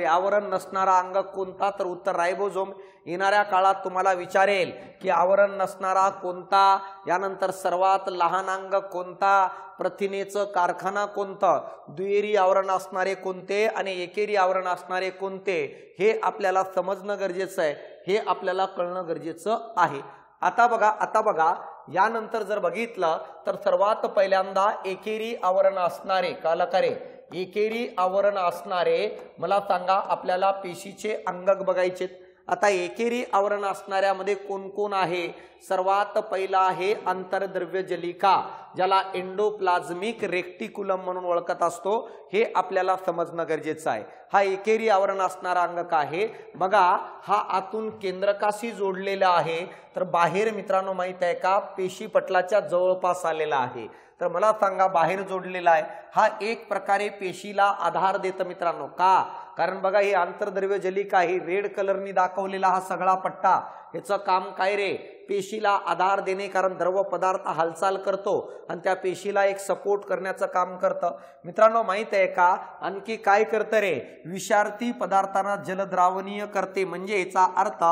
आवरण नसणारा अंगक कोणता तर उत्तर रायबोझोम। येणाऱ्या काळात तुम्हाला विचारेल की आवरण नसणारा कोणता, यानंतर सर्वात लहान अंगक कोणता, प्रथिनेचं कारखाना कोणता, दुहेरी आवरण असणारे कोणते आणि एकेरी आवरण असणारे कोणते, हे आपल्याला समजणं गरजेचं आहे, हे आपल्याला कळणं गरजेचं आहे। आता बघा यानंतर जर बघितलं तर सर्वात पहिल्यांदा एकेरी आवरण असणारे कालकारे एकेरी आवरण असणारे मला सांगा आपल्याला पेशीचे अंगक बघायचे। आता एकेरी आवरण असणाऱ्यामध्ये कोण कोण आहे? सर्वात पहिला आहे आंतरद्रव्य जलिका ज्याला एंडोप्लाझ्मिक रेक्टिक्युलम म्हणून ओळखत असतो। हे आपल्याला समजणं गरजेचं आहे। हा एकेरी आवरण असणारा अंगक आहे। बघा हा आतून केंद्रकाशी जोडलेला आहे तर बाहेर मित्रांनो माहित आहे का पेशी पटलाच्या जवळपास आलेला आहे। तर मला सांगा बाहेर जोडलेला आहे हा एक प्रकारे पेशीला आधार देतं मित्रांनो। का? कारण बघा ही आंतरद्रव्य जलिका ही रेड कलरनी दाखवलेला हा सगळा पट्टा याचं काम काय रे पेशीला आधार देणे, कारण द्रव पदार्थ हालचाल करतो आणि त्या पेशीला एक सपोर्ट करण्याचं काम करतं। मित्रांनो माहित आहे का आणखी काय करतं रे विषारी पदार्थांना जलद्रावणीय करते, म्हणजे याचा अर्थ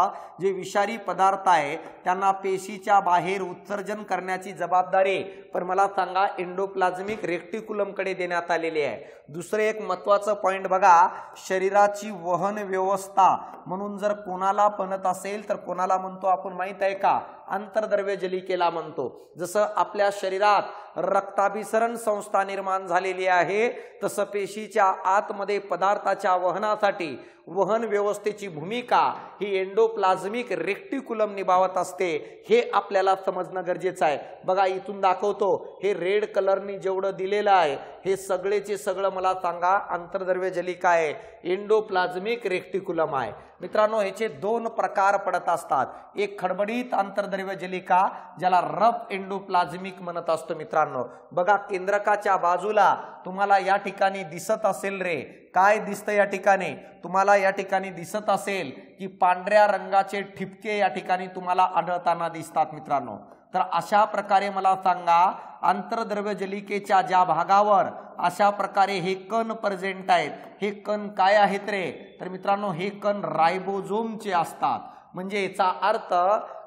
जे विषारी पदार्थ आहे त्यांना पेशीच्या बाहेर उत्सर्जन करण्याची जबाबदारी पण मला सांगा एंडोप्लाझ्मिक रेक्टिक्युलम कडे देण्यात आलेली आहे। दुसरे एक महत्त्वाचं पॉइंट बघा शरीराची वहन व्यवस्था म्हणून जर कोणाला बनत असेल तर कोणाला म्हणतो आपण माहित आहे का अंतर्द्रव्य जलिकेला म्हणतो। जसं आपल्या शरीरात रक्ताभिसरण संस्था निर्माण झालेली आहे तसं पेशीच्या आतमध्ये पदार्थाच्या वहनासाठी वहन व्यवस्थेची भूमिका ही एंडोप्लाझ्मिक रेक्टिक्युलम निभावत असते, हे आपल्याला समजणं गरजेचं आहे। बघा इथून दाखवतो, हे रेड कलरनी जेवढं दिलेलं आहे हे सगळेचे सगळं मला सांगा अंतर्द्रव्य जलिका आहे, एंडोप्लाझ्मिक रेक्टिक्युलम आहे। मित्रांनो ह्याचे दोन प्रकार पडत असतात, एक खडबडीत अंतर्द्रव्य जलिका ज्याला रफ एंडोप्लाझ्मिक म्हणत असतो। मित्रांनो बघा केंद्रकाच्या बाजूला तुम्हाला या ठिकाणी दिसत असेल रे, काय दिसतं या ठिकाणी तुम्हाला? या ठिकाणी दिसत असेल की पांढऱ्या रंगाचे ठिपके या ठिकाणी तुम्हाला आढळताना दिसतात। मित्रांनो तर अशा प्रकारे मला सांगा अंतर्द्रव्य जलिकेच्या ज्या भागावर अशा प्रकारे हे कण प्रेझेंट आहेत, हे कण काय आहेत रे? तर मित्रांनो हे कण रायबोझोमचे असतात। म्हणजे याचा अर्थ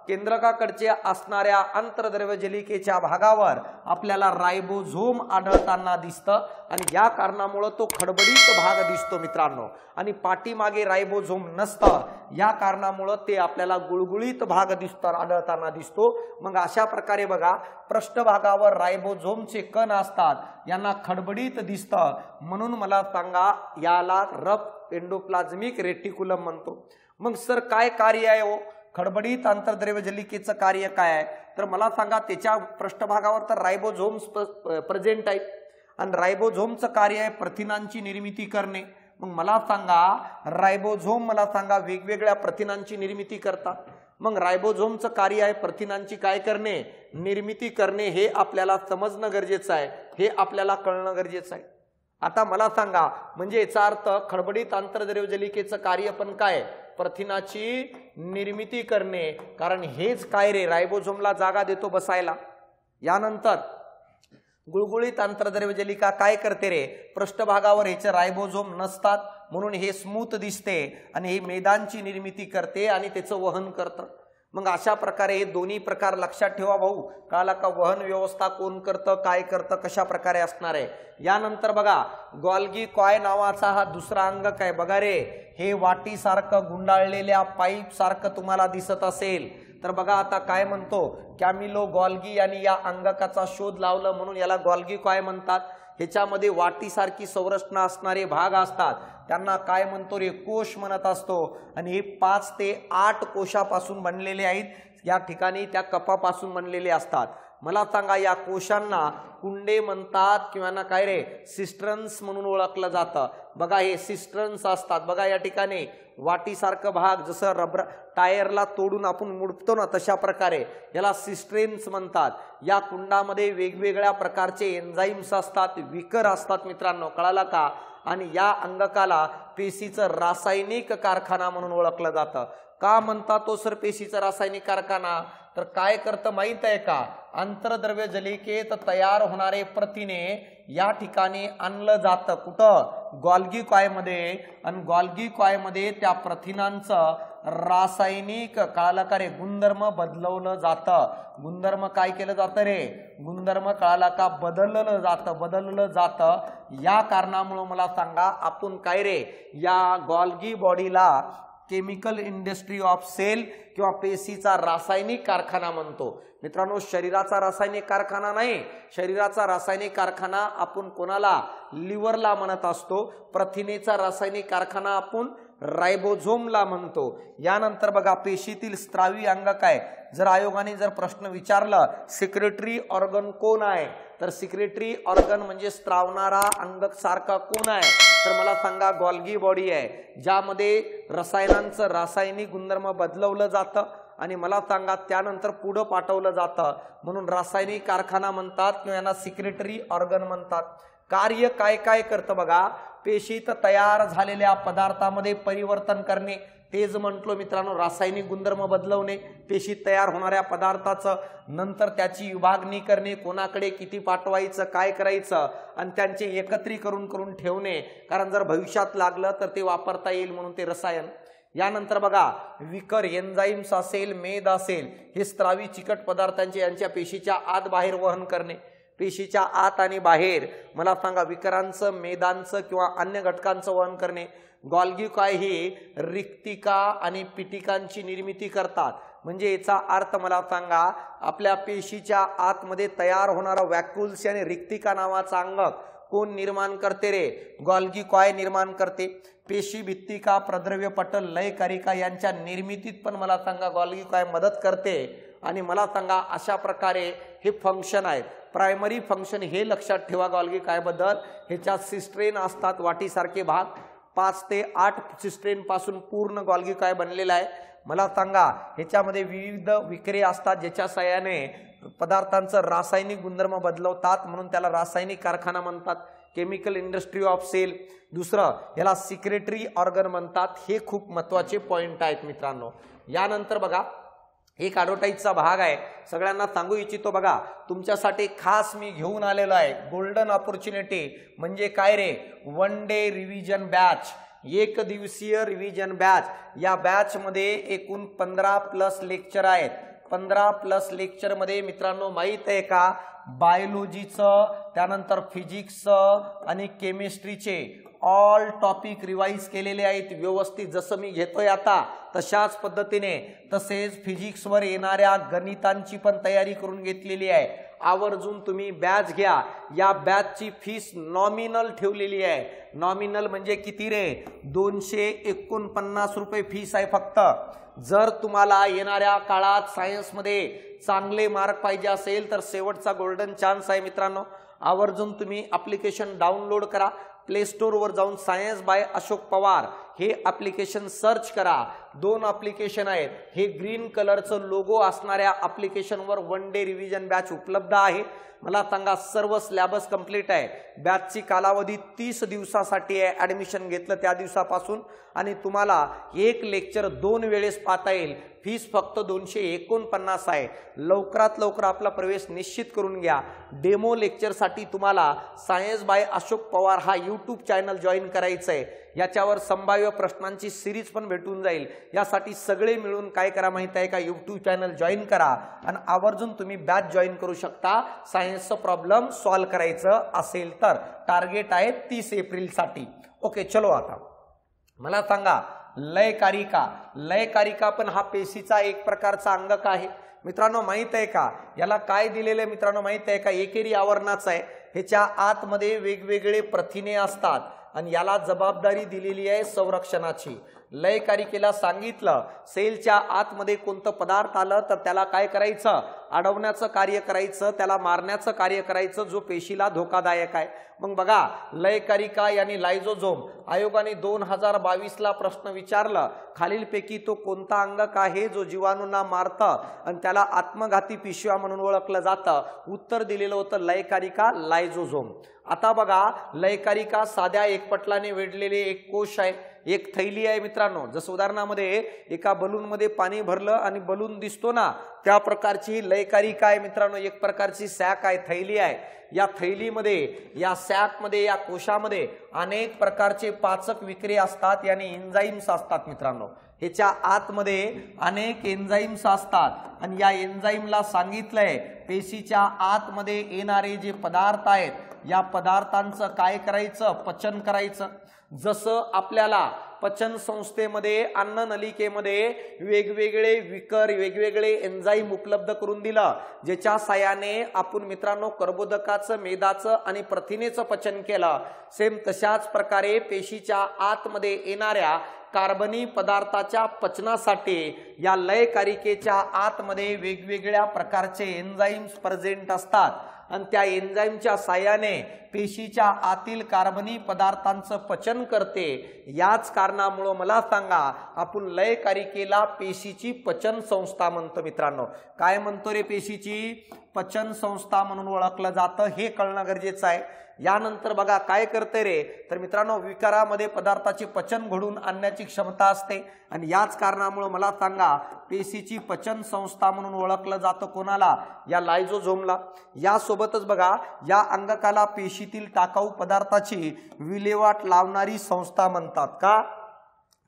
केंद्रकाकडचे असणाऱ्या अंतर्द्रव्य जलिकेच्या भागावर आपल्याला रायबोझोम आढळताना दिसतं आणि या कारणामुळे तो खडबडीत भाग दिसतो मित्रांनो, आणि पाठीमागे रायबोझोम नसतं या कारणामुळे ते आपल्याला गुळगुळीत भाग आढळताना दिसतो। मग अशा प्रकारे बघा पृष्ठभागावर रायबोझोमचे कण असतात, यांना खडबडीत दिसतं, म्हणून मला सांगा याला रफ एंडोप्लाझ्मिक रेटिक्युलम म्हणतो। मग सर काय कार्य आहे हो खडबडीत अंतर्द्रव्य जलिकेचं कार्य काय आहे? तर मला सांगा त्याच्या पृष्ठभागावर तर रायबोझोम्स प्रेझेंट आहेत आणि रायबोझोमचं कार्य आहे प्रथिनांची निर्मिती करणे। मग मला सांगा रायबोझोम मला सांगा वेगवेगळ्या प्रथिनांची निर्मिती करतात, मग रायबोझोमचं कार्य आहे प्रथिनांची काय करणे? निर्मिती करणे। हे आपल्याला समजणं गरजेचं आहे, हे आपल्याला कळणं गरजेचं आहे। आता मला सांगा म्हणजे याचा अर्थ खडबडीत अंतर्द्रव्य जलिकेचं कार्य पण काय? प्रथिनाची निर्मिती करणे, कारण हेच काय रे रायबोझोमला जागा देतो बसायला। यानंतर गुळगुळीत अंतर्द्रव्य जलिका काय करते रे? पृष्ठभागावर ह्याचे रायबोझोम नसतात म्हणून हे स्मूथ दिसते आणि हे मेदांची निर्मिती करते आणि त्याचं वहन करतं। मग अशा प्रकारे हे दोन्ही प्रकार लक्षात ठेवा भाऊ, कळाला का? वहन व्यवस्था कोण करतं, काय करतं, कशा प्रकारे असणार आहे। यानंतर बघा गॉल्गी कॉय नावाचा हा दुसरा अंगक आहे। बघा रे हे वाटीसारखं गुंडाळलेल्या पाईप सारखं तुम्हाला दिसत असेल तर बघा आता काय म्हणतो कॅमिलो गॉल्गी यांनी या अंगकाचा शोध लावला म्हणून याला गॉल्गी कॉय म्हणतात। ह्याच्यामध्ये वाटीसारखी संरचना असणारे भाग असतात, त्यांना काय म्हणतो रे? कोश म्हणत असतो, आणि हे 5 ते 8 कोशापासून बनलेले आहेत। या ठिकाणी त्या कपापासून बनलेले असतात। मला सांगा या कोशांना कुंडे म्हणतात किंवा ना काय रे सिस्टर्न्स म्हणून ओळखलं जातं। बघा हे सिस्टर्न्स असतात, बघा या ठिकाणी वाटीसारखं भाग जसं रबर टायरला तोडून आपण मुडतो ना तशा प्रकारे याला सिस्ट्रेन्स म्हणतात। या कुंडामध्ये वेगवेगळ्या प्रकारचे एन्झाईम्स असतात, विकर असतात मित्रांनो, कळाला का? आणि या अंगकाला पेशीचं रासायनिक कारखाना म्हणून ओळखलं जातं। का म्हणतात तो सर पेशीचा रासायनिक कारखाना? तर काय करतं माहित आहे का? अंतर्द्रव्य जलिकेत तयार होणारे प्रथिने या ठिकाणी आणलं जातं कुठं? गॉल्गी कॉयमध्ये, आणि गॉल्गी कॉयमध्ये त्या प्रथिनांचं रासायनिक कळाला का रे गुणधर्म बदलवलं जातं। गुणधर्म काय केलं जातं रे? गुणधर्म कळाला का? बदललं जातं। या कारणामुळे मला सांगा आपण काय रे या गॉल्गी बॉडीला केमिकल इंडस्ट्री ऑफ सेल किंवा पेशीचा रासायनिक कारखाना म्हणतो। मित्रांनो शरीराचा रासायनिक कारखाना नाही, शरीराचा रासायनिक कारखाना आपण कोणाला? लिव्हरला म्हणत असतो। प्रथिनेचा रासायनिक कारखाना आपण रायबोझोमला म्हणतो। यानंतर बघा पेशीतील स्त्रावी अंगक आहे। जर आयोगाने जर प्रश्न विचारला सिक्रेटरी ऑर्गन कोण आहे, तर सिक्रेटरी ऑर्गन म्हणजे स्त्रावणारा अंगक सारखा कोण आहे? तर मला सांगा गॉल्गी बॉडी आहे, ज्यामध्ये रसायनांचं रासायनिक गुणधर्म बदलवलं जातं आणि मला सांगा त्यानंतर पुढे पाठवलं जातं, म्हणून रासायनिक कारखाना म्हणतात किंवा यांना सिक्रेटरी ऑर्गन म्हणतात। कार्य काय काय करतं बघा? पेशीत तयार झालेल्या पदार्थामध्ये परिवर्तन करणे, तेच म्हटलो मित्रांनो रासायनिक गुणधर्म बदलवणे, पेशीत तयार होणाऱ्या पदार्थाचं नंतर त्याची विभागणी करणे, कोणाकडे किती पाठवायचं, काय करायचं, आणि त्यांचे एकत्रीकरण करून ठेवणे, कारण जर भविष्यात लागलं तर ते वापरता येईल म्हणून ते रसायन। यानंतर बघा विकर एन्झाईम्स असेल, मेद असेल, हे स्त्रावी चिकट पदार्थांचे यांच्या पेशीच्या आत बाहेर वहन करणे। पेशीच्या आत आणि बाहेर मला सांगा विकरांचं, मेदांचं किंवा अन्य घटकांचं वहन करणे। गॉल्गी कॉय ही रिक्तिका आणि पिटिकांची निर्मिती करतात। म्हणजे याचा अर्थ मला सांगा, आपल्या पेशीच्या आतमध्ये तयार होणारा व्हॅक्युल्स आणि रिक्तिका नावाचा अंगक कोण निर्माण करते रे? गॉल्गी कॉय निर्माण करते. पेशी भित्तिका, प्रद्रव्य पटल, लय कारिका यांच्या निर्मितीत पण मला सांगा गॉल्गी कॉय मदत करते. आणि मला सांगा अशा प्रकारे हे फंक्शन आहेत. प्रायमरी फंक्शन हे लक्षात ठेवा गॉल्गी कॉय बद्दल. ह्याच्यात सिस्ट्रेन असतात वाटीसारखे भाग, 5 ते 8 सिस्ट्रेन पासून पूर्ण गॉल्गी कॉय बनलेला आहे. मला सांगा ह्याच्यामध्ये विविध विक्रिया असतात ज्याच्या सहाय्याने पदार्थांचं रासायनिक गुणधर्म बदलवतात, म्हणून त्याला रासायनिक कारखाना म्हणतात. Chemical industry of cell. दुसरं याला सिक्रेटरी ऑर्गन म्हणतात. हे खूप महत्वाचे पॉइंट आहेत मित्रांनो. यानंतर बघा एक ॲडव्हर्टाईजचा भाग आहे, सगळ्यांना सांगू इच्छितो. बघा तुमच्यासाठी खास मी घेऊन आलेलो आहे गोल्डन ऑपॉर्च्युनिटी. म्हणजे काय रे? 1 डे रिव्हिजन बॅच, 1 दिवसीय रिव्हिजन बॅच. या बॅच मध्ये एकूण 15+ लेक्चर आहेत. 15+ लेक्चर मध्ये मित्रांनो माहित आहे का, बायोलॉजीचं, त्यानंतर फिजिक्सचं आणि केमिस्ट्रीचे ऑल टॉपिक रिवाइज केलेले आहेत व्यवस्थित. जसं मी घेतोय आता तशाच पद्धतीने. तसेच फिजिक्सवर येणाऱ्या गणितांची पण तयारी करून घेतलेली आहे. आवर्जून तुम्ही बॅच घ्या. या बॅचची फीस नॉमिनल ठेवलेली आहे. नॉमिनल म्हणजे किती रे? 249 रुपये फीस आहे फक्त. जर तुम्हाला येणाऱ्या काळात सायन्समध्ये चांगले मार्क पाहिजे असेल तर शेवटचा गोल्डन चान्स आहे मित्रांनो. आवर्जून तुम्ही ॲप्लिकेशन डाउनलोड करा. प्ले स्टोअरवर जाऊन सायन्स बाय अशोक पवार हे ॲप्लिकेशन सर्च करा. 2 ॲप्लिकेशन आहेत. हे ग्रीन कलरचं लोगो असणाऱ्या ॲप्लिकेशनवर 1 डे रिव्हिजन बॅच उपलब्ध आहे. मला सांगा सर्व सिलेबस कंप्लीट आहे. बॅचची कालावधी 30 दिवसासाठी आहे. ॲडमिशन घेतलं त्या दिवसापासून. आणि तुम्हाला एक लेक्चर 2 वेळेस पाहता येईल. फीस फक्त 249 आहे. लवकरात लवकर आपला प्रवेश निश्चित करून घ्या. डेमो लेक्चरसाठी तुम्हाला सायन्स बाय अशोक पवार हा यूट्यूब चॅनल जॉईन करायचं आहे. याच्यावर संभाव्य प्रश्नांची सिरीज पण भेटून जाईल. यासाठी सगळे मिळून काय करा माहिती आहे का, यूट्यूब चॅनल जॉईन करा आणि आवर्जून तुम्ही बॅच जॉईन करू शकता. सायन्सचं प्रॉब्लेम सॉल्व्ह करायचं असेल तर. टार्गेट आहे 30 एप्रिलसाठी. ओके चलो आता मला सांगा लय कारिका. लय कारिका पण हा पेशीचा एक प्रकारचा अंगक आहे मित्रांनो. माहित आहे का याला काय दिलेलं आहे मित्रांनो? माहित आहे का? एकेरी आवरणाचा आहे. ह्याच्या आतमध्ये वेगवेगळे प्रथिने असतात आणि याला जबाबदारी दिलेली आहे संरक्षणाची. लय कारिकेला सांगितलं सेलच्या आतमध्ये कोणतं पदार्थ आलं तर त्याला काय करायचं? अडवण्याचं कार्य करायचं, त्याला मारण्याचं कार्य करायचं जो पेशीला धोकादायक आहे. मग बघा लय कारिका यानी लायझोझोम. आयोगाने 2022ला प्रश्न विचारला खालीलपैकी तो कोणता अंगक आहे जो जीवाणूंना मारतं आणि त्याला आत्मघाती पिशव्या म्हणून ओळखलं जातं? उत्तर दिलेलं होतं लय कारिका, लायझोझोम. आता बघा लय कारिका साध्या एकपटलाने वेढलेले एक कोश आहे, एक थैली आहे मित्रांनो. जसं उदाहरणामध्ये एका बलूनमध्ये पाणी भरलं आणि बलून दिसतो ना, त्या प्रकारची लय कारिका आहे मित्रांनो. एक प्रकारची सॅक आहे, थैली आहे. या थैलीमध्ये, या सॅकमध्ये, या कोशामध्ये अनेक प्रकारचे पाचक विक्रिया असतात, यानी एन्झाईम्स असतात मित्रांनो. ह्याच्या आतमध्ये अनेक एन्झाईम्स असतात आणि या एन्झाईमला सांगितलंय पेशीच्या आतमध्ये येणारे जे पदार्थ आहेत या पदार्थांचं काय करायचं? पचन करायचं. जसं आपल्याला पचन संस्थेमध्ये अन्न नलिकेमध्ये वेगवेगळे विकर, वेगवेगळे एन्झाईम उपलब्ध करून दिलं ज्याच्या साहाय्याने आपण मित्रांनो कर्बोदकाचं, मेदाचं आणि प्रथिनेचं पचन केलं. सेम तशाच प्रकारे पेशीच्या आतमध्ये येणाऱ्या कार्बनी पदार्थाच्या पचनासाठी या लय कारिकेच्या आतमध्ये वेगवेगळ्या प्रकारचे एन्झाईम्स प्रेझेंट असतात आणि त्या एन्झाईमच्या साहाय्याने पेशीच्या आतील कार्बनी पदार्थांचं पचन करते. याच कारणामुळे मला सांगा आपण लय कारिकेला पेशीची पचन संस्था म्हणतो मित्रांनो. काय म्हणतो रे? पेशीची पचन संस्था म्हणून ओळखलं जातं. हे कळणं गरजेचं आहे. यानंतर बघा काय करते रे तर मित्रांनो विकारामध्ये पदार्थाचे पचन घडून आणण्याची क्षमता असते आणि याच कारणामुळे मला सांगा पेशीची पचन संस्था म्हणून ओळखलं जातं कोणाला? या लायझोझोमला. यासोबतच बघा या अंगकाला पेशीतील टाकाऊ पदार्थाची विल्हेवाट लावणारी संस्था म्हणतात. का?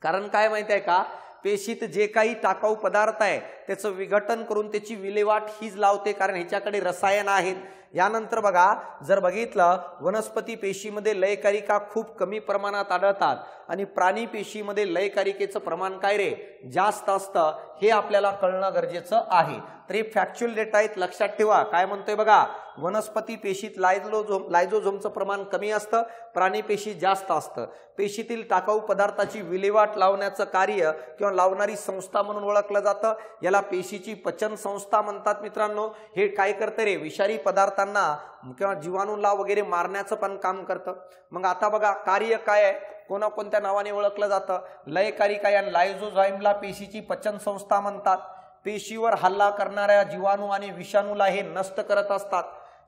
कारण काय माहिती आहे का, पेशीत जे काही टाकाऊ पदार्थ आहे त्याचं विघटन करून त्याची विल्हेवाट हीच लावते, कारण ह्याच्याकडे रसायन आहेत. यानंतर बघा, जर बघितलं वनस्पती पेशीमध्ये लयकारिका खूप कमी प्रमाणात आढळतात आणि प्राणी पेशीमध्ये लयकारिकेचं प्रमाण काय रे जास्त असतं, हे आपल्याला कळणं गरजेचं आहे. तर हे फॅक्च्युअल डेटा आहेत, लक्षात ठेवा. काय म्हणतोय बघा, वनस्पती पेशीत लायझोझोमचं प्रमाण कमी असतं, प्राणी पेशी जास्त असतं. पेशीतील टाकाऊ पदार्थाची विल्हेवाट लावण्याचं कार्य किंवा लावणारी संस्था म्हणून ओळखलं जातं. याला पेशीची पचन संस्था म्हणतात मित्रांनो. हे काय करतं रे, विषारी पदार्थांना किंवा जीवाणूला वगैरे मारण्याचं पण काम करतं. मग आता बघा कार्य काय आहे, कोणत्या नावाने ओळखलं जातं, लयकारिका या लायझोझाइमला पेशीची पचन संस्था म्हणतात. पेशीवर हल्ला करणाऱ्या जीवाणू आणि विषाणूला हे नष्ट करत असतात.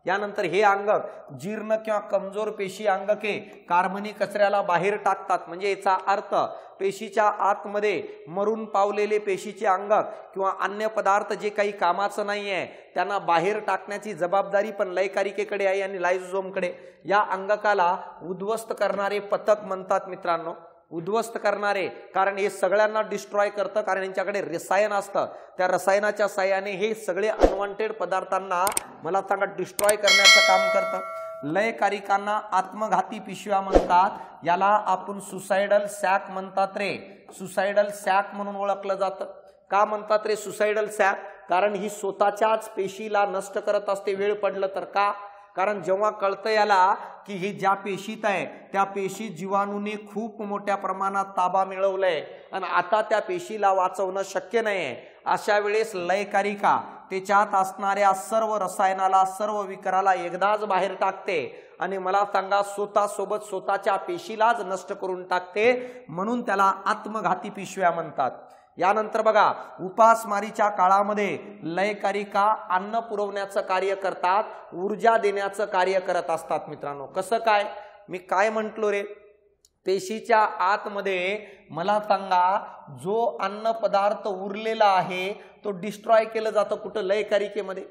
यानंतर हे अंगक जीर्ण किंवा कमजोर पेशी अंगके कार्बनी कचऱ्याला बाहेर टाकतात. म्हणजे याचा अर्थ पेशीच्या आतमध्ये मरून पावलेले पेशीचे अंगक किंवा अन्य पदार्थ जे काही कामाचं नाही आहे त्यांना बाहेर टाकण्याची जबाबदारी पण लयकारिकेकडे आहे आणि लायझोझोमकडे. या अंगकाला उद्ध्वस्त करणारे पथक म्हणतात मित्रांनो. उद्ध्वस्त करणारे, कारण हे सगळ्यांना डिस्ट्रॉय करतं, कारण यांच्याकडे रसायन असतं. त्या रसायनाच्या साह्याने हे सगळे अनवॉन्टेड पदार्थांना मला सांगा डिस्ट्रॉय करण्याचं काम करतं. लयकारिकांना आत्मघाती पिशव्या म्हणतात. याला आपण सुसाइडल सॅक म्हणतात रे. सुसाइडल सॅक म्हणून ओळखलं जातं. का म्हणतात रे सुसाइडल सॅक, कारण ही स्वतःच्याच पेशीला नष्ट करत असते वेळ पडलं तर. का, कारण जेव्हा कळतं याला की ही ज्या पेशीत आहे त्या पेशी जीवाणूने खूप मोठ्या प्रमाणात ताबा मिळवलाय आणि आता त्या पेशीला वाचवणं शक्य नाही, अशा वेळेस लयकारिका त्याच्यात असणाऱ्या सर्व रसायनाला, सर्व विकाराला एकदाच बाहेर टाकते आणि मला सांगा स्वतःसोबत स्वतःच्या पेशीलाच नष्ट करून टाकते. म्हणून त्याला आत्मघाती पिशव्या म्हणतात. यानंतर बघा, उपासमारीच्या काळामध्ये लयकारिका अन्न पुरवण्याचं कार्य करतात, ऊर्जा देण्याचं कार्य करत असतात मित्रांनो. कसं काय, मी काय म्हंटलो रे, पेशीच्या आतमध्ये मला सांगा जो अन्न पदार्थ उरलेला आहे तो डिस्ट्रॉय केलं जातं कुठं, लयकारिकेमध्ये.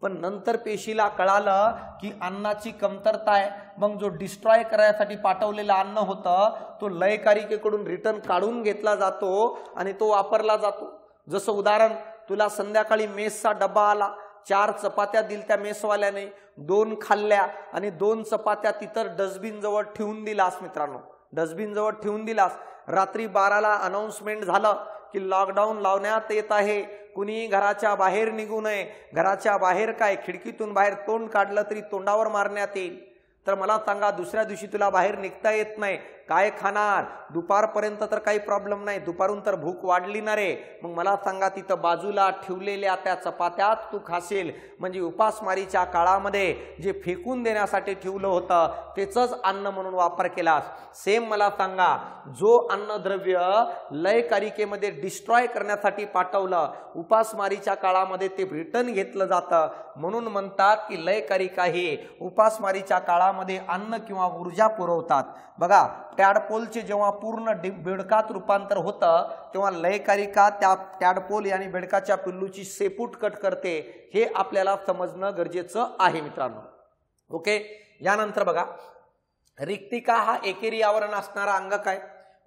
पण नंतर पेशीला कळालं की अन्नाची कमतरता आहे, मग जो डिस्ट्रॉय करायसाठी पाठवलेलं अन्न होतं तो लयकारिकेकडून रिटर्न काढून घेतला जातो आणि तो वापरला जातो. जसं उदाहरण, तुला संध्याकाळी मेसचा डब्बा आला, 4 चपात्या दिल त्या मेसवाल्याने, 2 खाल्ल्या आणि 2 चपात्या तिथं डस्टबिन जवळ ठेवून दिलास मित्रांनो. डस्टबिन जवळ ठेवून दिलास. रात्री 12ला अनाउन्समेंट झालं की लॉकडाऊन लावण्यात येत आहे, कुणी घराच्या बाहेर निघू नये. घराच्या बाहेर काय, खिडकीतून बाहेर तोंड काढलं तरी तोंडावर मारण्यात येईल. तर मला सांगा दुसऱ्या दिवशी तुला बाहेर निघता येत नाही, काय खाणार, दुपारपर्यंत तर काही प्रॉब्लेम नाही, दुपारून तर भूक वाढली ना रे, मग मला सांगा तिथं बाजूला ठेवलेल्या त्या चपात्यात तू खाशील. म्हणजे उपासमारीच्या काळामध्ये जे फेकून देण्यासाठी ठेवलं होतं तेच अन्न म्हणून वापर केलास. सेम मला सांगा, जो अन्नद्रव्य लयकारिकेमध्ये डिस्ट्रॉय करण्यासाठी पाठवलं, उपासमारीच्या काळामध्ये ते रिटर्न घेतलं जातं. म्हणून म्हणतात की लयकारिका हे उपासमारीच्या काळामध्ये अन्न किंवा ऊर्जा पुरवतात. बघा, टॅडपोलचे जेव्हा पूर्ण बेडकात रूपांतर होतं तेव्हा लयकारिका त्या टॅडपोल आणि बेडकाच्या पिल्लूची शेपूट कट करते. हे आपल्याला समजणं गरजेचं आहे मित्रांनो. ओके. यानंतर बघा, रिक्तिका हा एकेरी आवरण असणारा अंगक आहे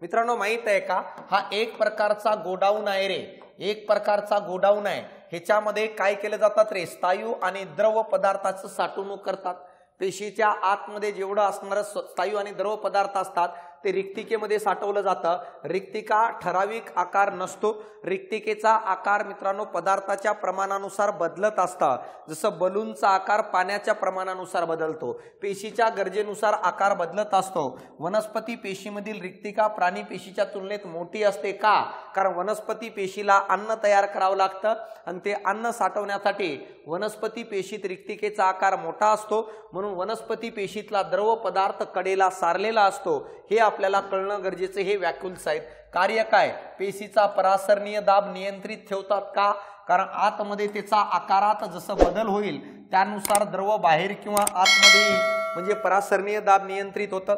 मित्रांनो. माहित आहे का, हा एक प्रकारचा गोडाऊन आहे रे, एक प्रकारचा गोडाऊन आहे. ह्याच्यामध्ये काय केलं जातात रे, स्थायू आणि द्रव पदार्थाचं साठवणूक करतात. पेशीच्या आतमध्ये जेवढं असणारं स्थायू आणि द्रव पदार्थ असतात ते रिक्तिकेमध्ये साठवलं जातं. रिक्तिका ठराविक आकार नसतो. रिक्तिकेचा आकार मित्रांनो पदार्थाच्या प्रमाणानुसार बदलत असतं. जसं बलूनचा आकार पाण्याच्या प्रमाणानुसार बदलतो, पेशीच्या गरजेनुसार आकार बदलत असतो. वनस्पती पेशीमधील रिक्तिका प्राणी पेशीच्या तुलनेत मोठी असते. का, कारण वनस्पती पेशीला अन्न तयार करावं लागतं आणि ते अन्न साठवण्यासाठी वनस्पती पेशीत रिक्तिकेचा आकार मोठा असतो. म्हणून वनस्पती पेशीतला द्रव पदार्थ कडेला सारलेला असतो. हे आपल्याला कळणं गरजेचं. हे व्याक्युल्स आहेत. कार्य काय, पेशीचा परासरणीय दाब नियंत्रित ठेवतात. का, कारण आतमध्ये त्याचा आकारात जसं बदल होईल त्यानुसार द्रव बाहेर किंवा आतमध्ये म्हणजे परासरणीय दाब नियंत्रित होतं.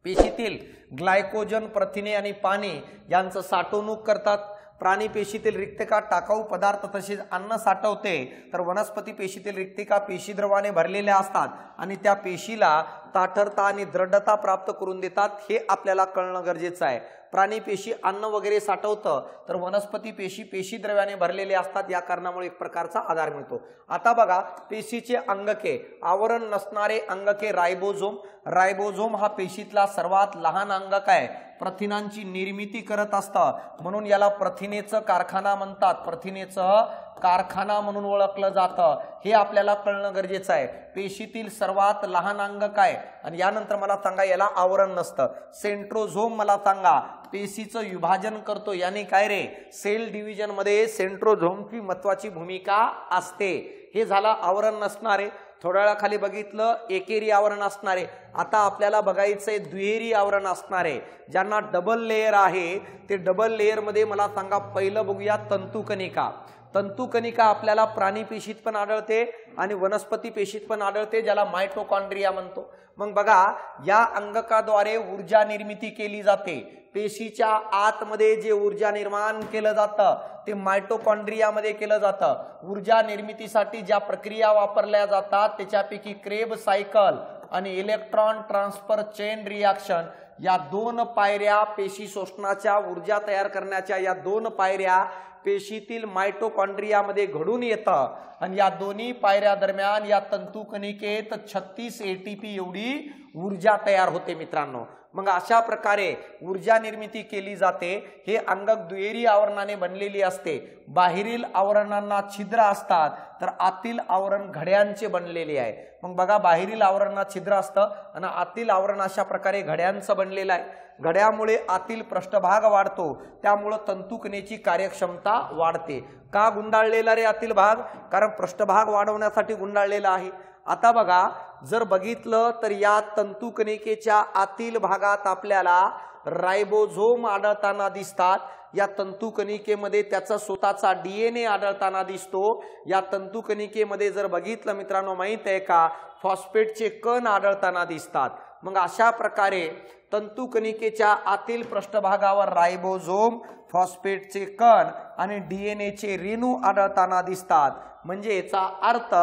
पेशीतील ग्लायकोजन, प्रथिने आणि पाणी यांचं साठवणूक करतात. प्राणी पेशीतील रिक्तिका टाकाऊ पदार्थ तसेच अन्न साठवते, तर वनस्पती पेशीतील रिक्तिका पेशीद्रवाने भरलेल्या असतात आणि त्या पेशीला ताठरता आणि दृढता प्राप्त करून देतात हे आपल्याला कळणं गरजेचं आहे. प्राणी पेशी अन्न वगैरे साठवतं, तर वनस्पती पेशी पेशी द्रव्याने भरलेले असतात, या कारणामुळे एक प्रकारचा आधार मिळतो. आता बघा पेशीचे अंगके, आवरण नसणारे अंगके रायबोझोम. रायबोझोम हा पेशीतला सर्वात लहान अंगक आहे, प्रथिनांची निर्मिती करत असतं, म्हणून याला प्रथिनेचं कारखाना म्हणतात, प्रथिनेचं कारखाना म्हणून ओळखलं जातं. हे आपल्याला कळणं गरजेचं आहे. पेशीतील सर्वात लहान अंगक आहे आणि यानंतर मला सांगा याला आवरण नसतं. सेंट्रोझोम मला सांगा पेशीचं विभाजन करतो, याने काय रे सेल डिव्हिजन मध्ये सेंट्रोझोमची महत्वाची भूमिका असते. हे झालं आवरण नसणारे. थोड्या वेळाखाली बघितलं एकेरी आवरण असणारे. आता आपल्याला बघायचंय दुहेरी आवरण असणारे, ज्यांना डबल लेयर आहे. ते डबल लेयर मध्ये मला सांगा पहिलं बघूया तंतुकणिका. तंतुकणिका आपल्याला प्राणी पेशीत पण आढळते आणि वनस्पती पेशीत पण आढळते, ज्याला मायटोकॉन्ड्रिया म्हणतो. मग बघा या अंगकाद्वारे ऊर्जा निर्मिती केली जाते. पेशीच्या आतमध्ये जे ऊर्जा निर्माण केलं जातं ते मायटोकॉन्ड्रियामध्ये केलं जातं. ऊर्जा निर्मितीसाठी ज्या प्रक्रिया वापरल्या जातात त्याच्यापैकी क्रेब सायकल आणि इलेक्ट्रॉन ट्रान्सफर चेन रिॲक्शन या दोन पायऱ्या, पेशी शोषणाच्या ऊर्जा तयार करण्याच्या या दोन पायऱ्या पेशीतील मायटोकॉन्ड्रियामध्ये घडून येतं आणि या दोन्ही पायऱ्या दरम्यान या तंतुकणिकेत 36 ATP एवढी ऊर्जा तयार होते मित्रांनो. मग अशा प्रकारे ऊर्जा निर्मिती केली जाते. हे अंगक दुहेरी आवरणाने बनलेली असते. बाहेरील आवरणांना छिद्र असतात तर आतील आवरण घड्यांचे बनलेले आहे. मग बघा बाहेरील आवरणात छिद्र असतं आणि आतील आवरण अशा प्रकारे घड्यांचं बनलेलं आहे. घड्यामुळे आतील पृष्ठभाग वाढतो, त्यामुळे तंतुकणेची कार्यक्षमता वाढते. का गुंडाळलेला रे आतील भाग? कारण पृष्ठभाग वाढवण्यासाठी गुंडाळलेला आहे. आता बघा जर बघितलं तर या तंतुकणिकेच्या आतील भागात आपल्याला रायबोझोम आढळताना दिसतात. या तंतुकणिकेमध्ये त्याचा स्वतःचा DNA आढळताना दिसतो. या तंतुकणिकेमध्ये जर बघितलं मित्रांनो माहित आहे का फॉस्फेटचे कण आढळताना दिसतात. मग अशा प्रकारे तंतुकणिकेच्या आतील पृष्ठभागावर रायबोझोम, फॉस्फेटचे कण आणि DNAचे रेणू आढळताना दिसतात. म्हणजे याचा अर्थ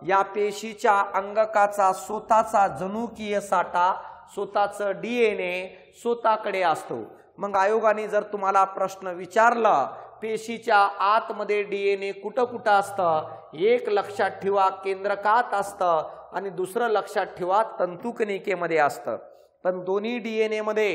या पेशीच्या अंगकाचा स्वतःचा जनुकीय साठा, स्वतःचं DNA स्वतःकडे असतो. मग आयोगाने जर तुम्हाला प्रश्न विचारला पेशीच्या आतमध्ये DNA कुठं कुठं असतं, एक लक्षात ठेवा केंद्रकात असतं आणि दुसरं लक्षात ठेवा तंतुकणिकेमध्ये असतं. पण दोन्ही DNA मध्ये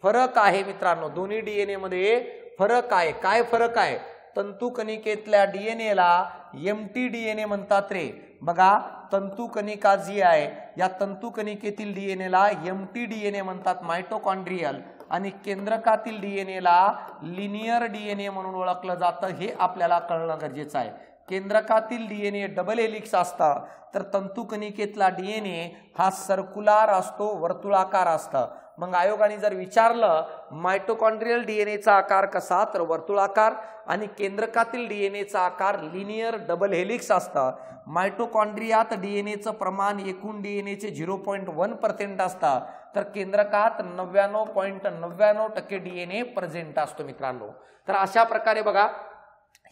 फरक आहे मित्रांनो. दोन्ही DNA मध्ये फरक आहे. काय फरक आहे? तंतुकणिकेतल्या DNA ला mtDNA म्हणतात रे. बघा तंतुकणिका जी आहे या तंतुकणिकेतील DNA ला mtDNA म्हणतात मायटोकॉन्ड्रियल, आणि केंद्रकातील DNA ला लिनियर DNA म्हणून ओळखलं जातं. हे आपल्याला कळणं गरजेचं आहे. केंद्रकातील DNA डबल हेलिक्स असता तर तंतुकणिकेतला DNA हा सर्क्युलर असतो, वर्तुळाकार असतं. मग आयोगाने जर विचारलं मायटोकॉन्ड्रियल DNAचा आकार कसा, तर वर्तुळाकार, आणि केंद्रकातील DNAचा आकार लिनियर डबल हेलिक्स असतं. मायटोकॉन्ड्रियात DNAचं प्रमाण एकूण DNAचे 0.1% असतं, तर केंद्रकात 99.99% DNA प्रेझेंट असतो मित्रांनो. तर अशा प्रकारे बघा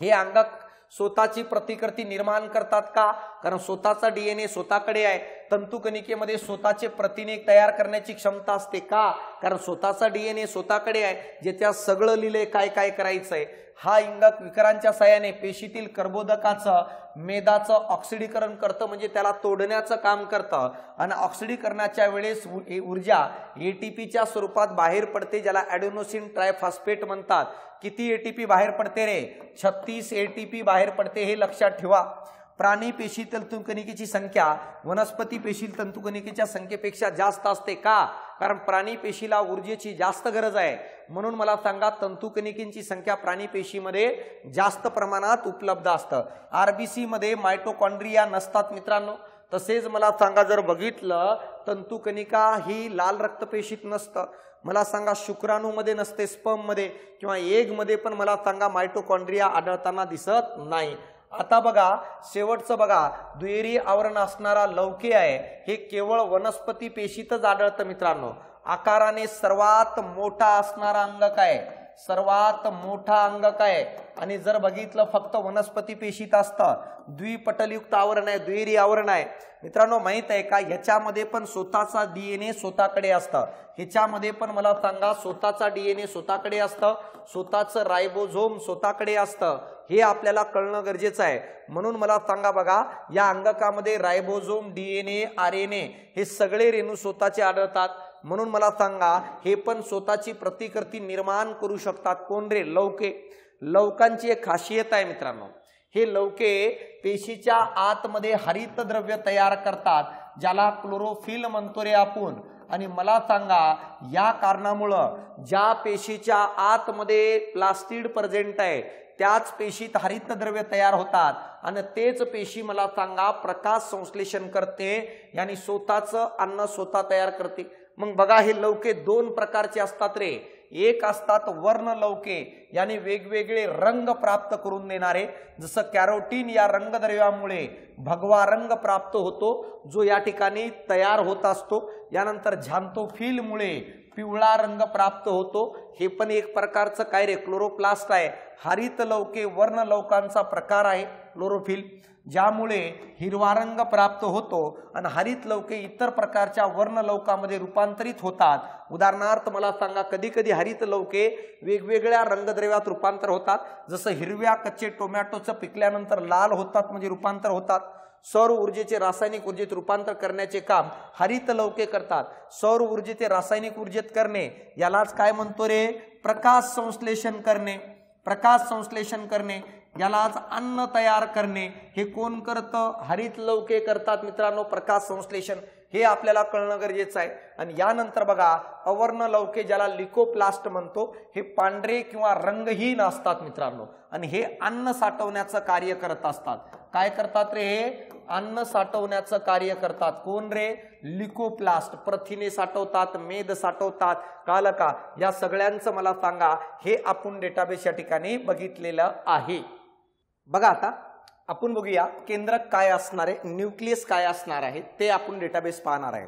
हे अंगक स्वतःची प्रतिकृती निर्माण करतात का? कारण स्वतःचा DNA स्वतःकडे आहे. तंतुकणिकेमध्ये स्वतःचे प्रथिने तयार करण्याची क्षमता असते का? कारण स्वतःचा DNA स्वतःकडे आहे, ज्याच्यात सगळं लिहिले काय काय करायचंय. हा इंगक विकरांच्या साहाय्याने पेशीतील कर्बोदकाचं, मेदाचं ऑक्सिडीकरण करतं, म्हणजे त्याला तोडण्याचं काम करतं, आणि ऑक्सिडीकरणाच्या वेळेस ऊर्जा ATPच्या स्वरूपात बाहेर पडते, ज्याला ॲडेनोसिन ट्रायफॉस्फेट म्हणतात. किती ATP बाहेर पडते रे? 36 ATP बाहेर पडते. हे लक्षात ठेवा. प्राणी पेशी तंतुकणिकेची संख्या वनस्पती पेशी तंतुकणिकेच्या संख्येपेक्षा जास्त असते का? कारण प्राणी पेशीला ऊर्जेची जास्त गरज आहे. म्हणून मला सांगा तंतुकणिकेची संख्या प्राणी पेशीमध्ये जास्त प्रमाणात उपलब्ध असतं. RBC मध्ये मायटोकॉन्ड्रिया नसतात मित्रांनो. तसेच मला सांगा जर बघितलं तंतुकणिका ही लाल रक्तपेशीत नसतं. मला सांगा शुक्राणूमध्ये नसते, स्पर्म मध्ये किंवा एग मध्ये पण मला सांगा मायटोकॉन्ड्रिया आढळताना दिसत नाही. आता बघा शेवटचं बघा दुहेरी आवरण असणारा लवके आहे. हे केवळ वनस्पती पेशीतच आढळतं मित्रांनो. आकाराने सर्वात मोठा असणारा अंगक आहे. सर्वात मोठा अंगक आहे आणि जर बघितलं फक्त वनस्पती पेशीत असतं, द्विपटलयुक्त आवरण आहे, दुहेरी आवरण आहे मित्रांनो, माहित आहे का ह्याच्यामध्ये पण स्वतःचा डीएनए स्वतःकडे असतं, ह्याच्यामध्ये पण मला सांगा स्वतःचा डीएनए स्वतःकडे असतं, स्वतःचं रायबोझोम स्वतःकडे असतं, हे आपल्याला कळणं गरजेचं आहे। म्हणून मला सांगा बघा या अंगकामध्ये रायबोझोम, डीएनए, आरएनए हे सगळे रेणू स्वतःचे आढळतात, म्हणून मला सांगा हे पण स्वतःची प्रतिकृती निर्माण करू शकतात। कोण रे? लवके। लवकांची एक खासियत आहे मित्रांनो, हे लवके पेशीच्या आतमध्ये हरितद्रव्य तयार करतात ज्याला क्लोरोफिल म्हणतो रे आपण। आणि मला सांगा या कारणामुळं ज्या पेशीच्या आतमध्ये प्लास्टिड प्रेझेंट आहे त्याच पेशीत हरितद्रव्य तयार होतात आणि तेच पेशी मला सांगा प्रकाश संश्लेषण करते, यानी स्वतःचं अन्न स्वतः तयार करते। मग बघा हे लवके दोन प्रकारचे असतात रे, एक असतात वर्ण लवके यानी वेगवेगळे रंग प्राप्त करून देणारे, जसं कॅरोटीन या रंगद्रव्यामुळे भगवा रंग प्राप्त होतो जो या ठिकाणी तयार होत असतो। यानंतर झॅन्थोफिलमुळे पिवळा रंग प्राप्त होतो, हे पण एक प्रकारचं काय रे? क्लोरोप्लास्ट आहे। हरित लवके वर्ण लवकांचा प्रकार आहे क्लोरोफिल, ज्यामुळे हिरवा रंग प्राप्त होतो आणि हरित लवके इतर प्रकारच्या वर्ण लवकामध्ये रूपांतरित होतात। उदाहरणार्थ मला सांगा कधी कधी हरित लवके वेगवेगळ्या रंगद्रव्यात रूपांतर होतात, जसं हिरव्या कच्चे टोमॅटोचं पिकल्यानंतर लाल होतात म्हणजे रूपांतर होतात। सौर ऊर्जेचे रासायनिक ऊर्जेत रूपांतर करण्याचे काम हरित लवके करतात। सौर ऊर्जेचे रासायनिक ऊर्जेत करणे यालाच काय म्हणतो रे? प्रकाश संश्लेषण करणे। प्रकाश संश्लेषण करणे यालाच अन्न तयार करणे, हे कोण करतं? हरित लवके करतात मित्रांनो प्रकाश संश्लेषण, हे आपल्याला कळणं गरजेचं आहे। आणि यानंतर बघा अवर्ण लवके ज्याला लिकोप्लास्ट म्हणतो, हे पांढरे किंवा रंगहीन असतात मित्रांनो आणि हे अन्न साठवण्याचं कार्य करत असतात। काय करतात रे? हे अन्न साठवण्याचं कार्य करतात। कोण रे? लिकोप्लास्ट। प्रथिने साठवतात, मेद साठवतात, कळलं का? या सगळ्यांचं मला सांगा हे आपण डेटाबेस या ठिकाणी बघितलेलं आहे। बघा आता आपण बघूया केंद्रक काय असणार आहे, न्यूक्लियस काय असणार आहे ते आपण डेटाबेस पाहणार आहे।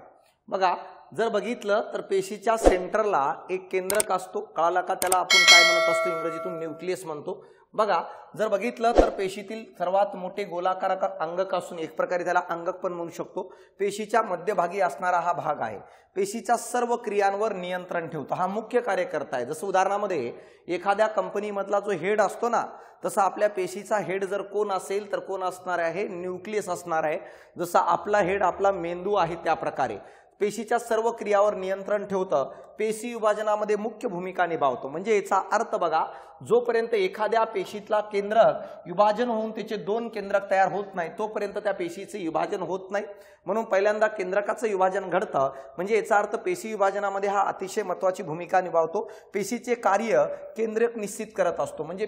बघा जर बघितलं तर पेशीच्या सेंटरला एक केंद्रक असतो, कळलं का? त्याला आपण काय म्हणत असतो? इंग्रजीतून न्यूक्लियस म्हणतो। बघा जर बघितलं तर पेशीतील सर्वात मोठे गोलाकार अंगक असून एक प्रकारे त्याला अंगक पण म्हणू शकतो। पेशीच्या मध्यभागी असणारा हा भाग आहे, पेशीच्या सर्व क्रियांवर नियंत्रण ठेवतो, हा मुख्य कार्यकर्ता आहे। जसं उदाहरणामध्ये एखाद्या कंपनीमधला जो हेड असतो ना, तसं आपल्या पेशीचा हेड जर कोण असेल तर कोण असणार आहे? न्यूक्लियस असणार आहे। जसं आपला हेड आपला मेंदू आहे त्या प्रकारे पेशीच्या सर्व क्रियावर नियंत्रण ठेवतं, पेशी विभाजनामध्ये मुख्य भूमिका निभावतो। म्हणजे याचा अर्थ बघा जोपर्यंत एखाद्या पेशीतला केंद्रक विभाजन होऊन त्याचे दोन केंद्रक तयार होत नाही तोपर्यंत त्या पेशीचे विभाजन होत नाही, म्हणून पहिल्यांदा केंद्रकाचं विभाजन घडतं। म्हणजे याचा अर्थ पेशी विभाजनामध्ये हा अतिशय महत्त्वाची भूमिका निभावतो। पेशीचे कार्य केंद्रक निश्चित करत असतो, म्हणजे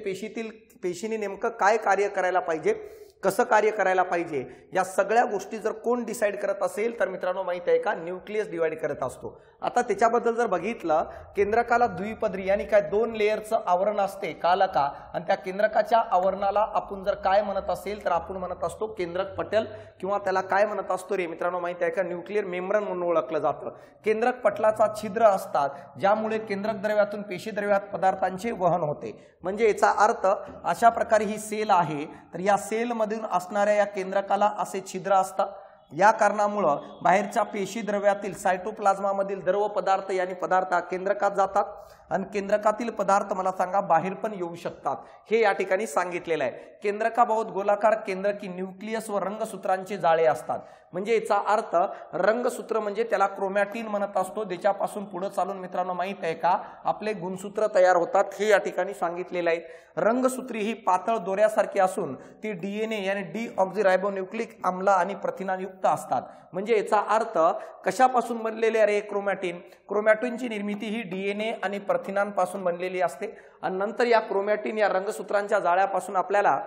पेशीने नेमकं काय कार्य करायला पाहिजे, कसं कार्य करायला पाहिजे, या सगळ्या गोष्टी जर कोण डिसाईड करत असेल तर मित्रांनो माहित आहे का? न्यूक्लियस डिवाइड करत असतो। आता त्याच्याबद्दल जर बघितलं केंद्रकाला द्विपदरी यानी काय दोन लेयरचं आवरण असते, कळलं का? आणि त्या केंद्रकाच्या आवरणाला आपण जर काय म्हणत असेल तर आपण म्हणत असतो केंद्रक पटल, किंवा त्याला काय म्हणत असतो रे मित्रांनो माहित आहे का? न्यूक्लियर मेम्ब्रेन म्हणून ओळखलं जातं। केंद्रक पटलाचा छिद्र असतात ज्यामुळे केंद्रक द्रव्यातून पेशी द्रव्यात पदार्थांचे वहन होते। म्हणजे याचा अर्थ अशा प्रकारे ही सेल आहे तर या सेल मधून असणाऱ्या या केंद्रकाला असे छिद्र असतात। या कारणामुळे बाहेरच्या पेशी द्रव्यातील सायटोप्लाझ्मामधील द्रव पदार्थ यानी पदार्थ केंद्रकात जातात आणि केंद्रकातील पदार्थ मला सांगा बाहेर पण येऊ शकतात, हे या ठिकाणी सांगितलेलं आहे। केंद्रकाभोवत गोलाकार केंद्रकी न्यूक्लियस व रंगसूत्रांचे जाळे असतात। म्हणजे याचा अर्थ रंगसूत्र म्हणजे त्याला क्रोमॅटिन म्हणत असतो, ज्याच्यापासून पुढे चालून मित्रांनो माहित आहे का आपले गुणसूत्र तयार होतात, हे या ठिकाणी सांगितलेलं आहे। रंगसूत्री ही पातळ दोऱ्यासारखी असून ती डीएनए यानी डीऑक्झिरायबोन्यूक्लिक आम्ल आणि प्रथिनायुक्त असतात। म्हणजे याचा अर्थ कशापासून बनलेले आहे? क्रोमॅटिन। क्रोमॅटिनची निर्मिती ही डीएनए आणि प्रथिनांपासून बनलेली असते आणि नंतर या क्रोमॅटिन या रंगसूत्रांच्या जाळ्यापासून आपल्याला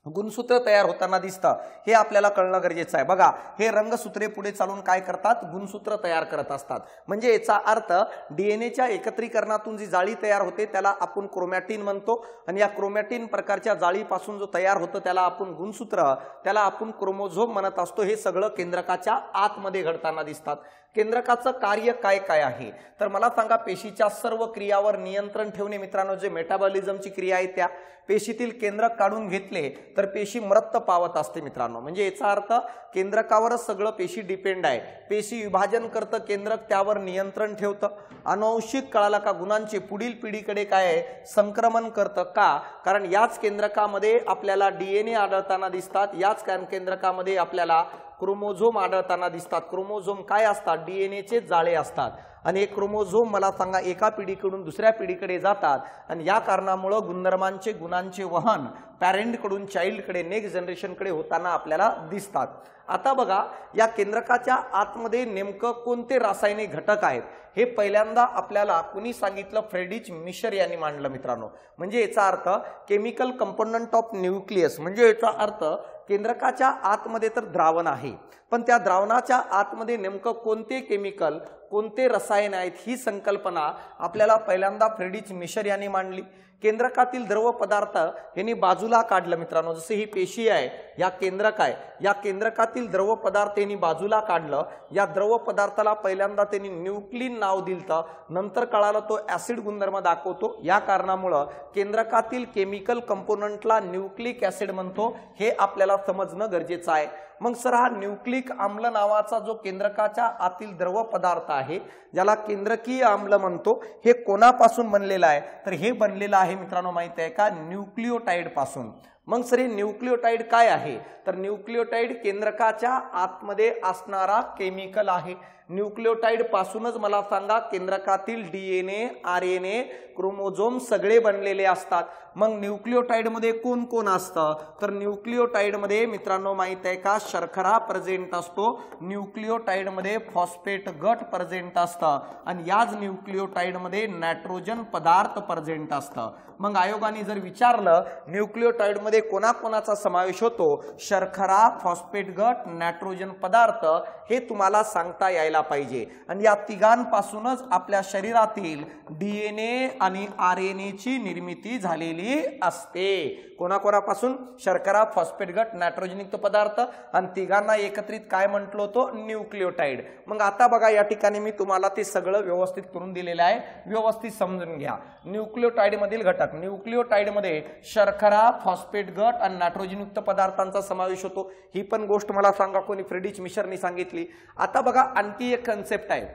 गुणसूत्र तयार होताना दिसतं, हे आपल्याला कळणं गरजेचं आहे। बघा, हे रंगसूत्रे पुढे चालून काय करतात, गुणसूत्र तयार करत असतात। म्हणजे याचा अर्थ डीएनएच्या एकत्रीकरणातून जी जाळी तयार होते त्याला आपण क्रोमॅटिन म्हणतो, आणि या क्रोमॅटिन प्रकारच्या जाळीपासून जो तयार होतो त्याला आपण गुणसूत्र, त्याला आपण क्रोमोझोम म्हणत असतो। हे सगळं केंद्रकाच्या आतमध्ये घडताना दिसतात। केंद्रकाचं कार्य काय काय आहे तर मला सांगा, पेशीच्या सर्व क्रियावर नियंत्रण ठेवणे मित्रांनो, जे मेटाबॉलिझमची क्रिया आहे त्या पेशीतील केंद्रक काढून घेतले तर पेशी मृत पावत असते मित्रांनो। म्हणजे याचा अर्थ केंद्रकावरच सगळं पेशी डिपेंड आहे। पेशी विभाजन करतं केंद्रक, त्यावर नियंत्रण ठेवतं। अनुवांशिक कळाला का गुणांचे पुढील पिढीकडे काय आहे, संक्रमण करतं का, कारण याच केंद्रकामध्ये आपल्याला डीएनए आढळताना दिसतात, याच केंद्रकामध्ये आपल्याला क्रोमोझोम आढळताना दिसतात। क्रोमोझोम काय असतात, डीएनएचे जाळे असतात, आणि एक क्रोमोझोम मला सांगा एका पिढीकडून दुसऱ्या पिढीकडे जातात, आणि या कारणामुळे गुणधर्मांचे गुणांचे वहन पॅरेंटकडून चाइल्डकडे नेक्स्ट जनरेशनकडे होताना आपल्याला दिसतात। आता बघा, या केंद्रकाच्या आतमध्ये नेमकं कोणते रासायनिक घटक आहेत हे पहिल्यांदा आपल्याला कुणी सांगितलं, फ्रेडरिच मिशर यांनी मांडलं मित्रांनो। म्हणजे याचा अर्थ केमिकल कंपोनंट ऑफ न्यूक्लियस, म्हणजे याचा अर्थ केंद्रकाच्या आतमध्ये तर द्रावण आहे, पण त्या द्रावणाच्या आतमध्ये नेमकं कोणते केमिकल, कोणते रसायन आहेत ही संकल्पना आपल्याला पहिल्यांदा फ्रेडरिच मिशर यांनी मांडली। केंद्रकातील द्रव पदार्थ यांनी बाजूला काढलं मित्रांनो, जसे ही पेशी आहे, या केंद्रक आहे, या केंद्रकातील द्रव पदार्थ यांनी बाजूला काढलं। या द्रव पदार्थाला पहिल्यांदा त्यांनी न्यूक्लिन नाव दिलं, नंतर कळालं तो ऍसिड गुणधर्म दाखवतो। या कारणामुळे केंद्रकातील केमिकल कंपोनंटला न्यूक्लिक ऍसिड म्हणतो, हे आपल्याला समजणं गरजेचं आहे। मग सर, हा न्यूक्लिक आम्ल नावाचा जो केंद्रकाच्या आतील द्रव पदार्थ आहे, ज्याला केंद्रकीय आम्ल म्हणतो, हे कोणापासून बनलेलं आहे तर हे बनलेलं आहे मित्रांनो, माहिती आहे का, न्यूक्लियोटाइड पासून। मग सर, हे न्यूक्लियोटाइड काय आहे तर न्यूक्लियोटाइड केंद्रकाच्या आतमध्ये असणारा केमिकल आहे। न्यूक्लियोटाइड पासूनच मला सांगा केंद्रकातील डीएनए, आरएनए, क्रोमोझोम सगळे बनलेले असतात। मग न्यूक्लियोटाइड मध्ये कोण कोण असतं तर न्यूक्लियोटाइड मध्ये मित्रांनो माहित आहे का, शर्करा प्रेझेंट असतो, न्यूक्लियोटाइड मध्ये फॉस्फेट गट प्रेझेंट असतं, आणि याच न्यूक्लियोटाइड मध्ये नायट्रोजन पदार्थ प्रेझेंट असतं। मग आयोगाने जर विचारलं न्यूक्लियोटाइड मध्ये कोणाकोणाचा समावेश होतो, शर्करा, फॉस्फेट गट, नायट्रोजन पदार्थ, हे तुम्हाला सांगता यायला पाहिजे। आणि या तिघांपासूनच आपल्या शरीरातील डीएनए आणि आरएनए ची निर्मिती झालेली असते। कोणाकोणापासून, शर्करा, फॉस्फेट गट, नायट्रोजनयुक्त पदार्थ, आणि तिघांना एकत्रित काय म्हटलं होतं, न्यूक्लियोटाइड। मग आता बघा, या ठिकाणी मी तुम्हाला ते सगळं व्यवस्थित करून दिलेलं आहे, व्यवस्थित समजून घ्या। न्यूक्लियोटाइड मधील घटक, न्यूक्लियोटाइड मध्ये शर्करा, फॉस्फेट गट आणि नायट्रोजनयुक्त पदार्थांचा समावेश होतो। ही पण गोष्ट मला सांगा कोणी, फ्रेडरिच मिशरनी सांगितली। आता बघा, आणखी एक कन्सेप्ट आहे,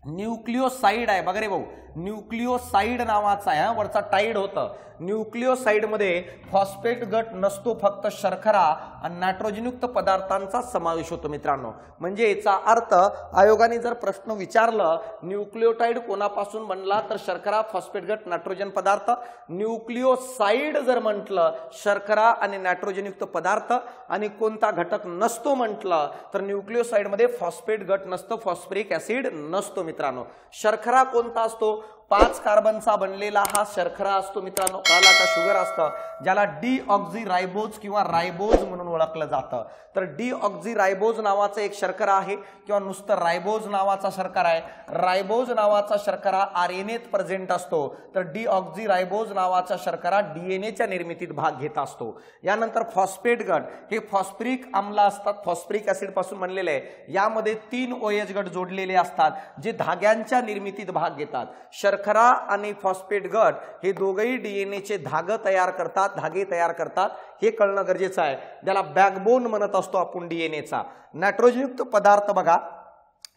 न्यूक्लियोसाइड आहे बघा रे भाऊ, न्यूक्लियोसाइड नावाचा आहे, वरचा टाइड होतं। न्यूक्लियोसाइड मध्ये फॉस्फेट गट नसतो, फक्त शर्करा आणि नायट्रोजनयुक्त पदार्थांचा समावेश होतो मित्रांनो। म्हणजे याचा अर्थ आयोगाने जर प्रश्न विचारलं न्यूक्लियोटाइड कोणापासून बनला तर शर्करा, फॉस्फेट गट, नायट्रोजन पदार्थ। न्यूक्लियोसाइड जर म्हटलं शर्करा आणि नायट्रोजनयुक्त पदार्थ, आणि कोणता घटक नसतो म्हटलं तर न्यूक्लियोसाइड मध्ये फॉस्फेट गट नसतो, फॉस्फरिक ऍसिड नसतो मित्रांनो। शर्करा कोणता असतो, 5 कार्बनचा बनलेला हा शर्करा असतो मित्रांनो। काला का शुगर असतं, ज्याला डीऑक्झीरायबोज किंवा रायबोज म्हणून ओळखलं जातं। तर डीऑक्झीरायबोज नावाचा एक शर्करा आहे, किंवा नुसतं रायबोज नावाचा शर्करा आहे। रायबोज नावाचा शर्करा आरएनएत प्रेझेंट असतो, तर डीऑक्झीरायबोज नावाचा शर्करा डीएनएच्या निर्मितीत भाग घेत असतो। यानंतर फॉस्फेट गट, हे फॉस्फरिक आम्ल असतात, फॉस्फरिक ऍसिड पासून बनलेले आहे। यामध्ये 3 OH गट जोडलेले असतात, जे धाग्यांच्या निर्मितीत भाग घेतात। शर्करा आणि फॉस्फेट गट हे दोघेही डीएनएचे धागे तयार करतात, हे कळणं गरजेचं आहे, ज्याला बॅकबोन म्हणत असतो आपण डीएनएचा। नायट्रोजनयुक्त पदार्थ बघा,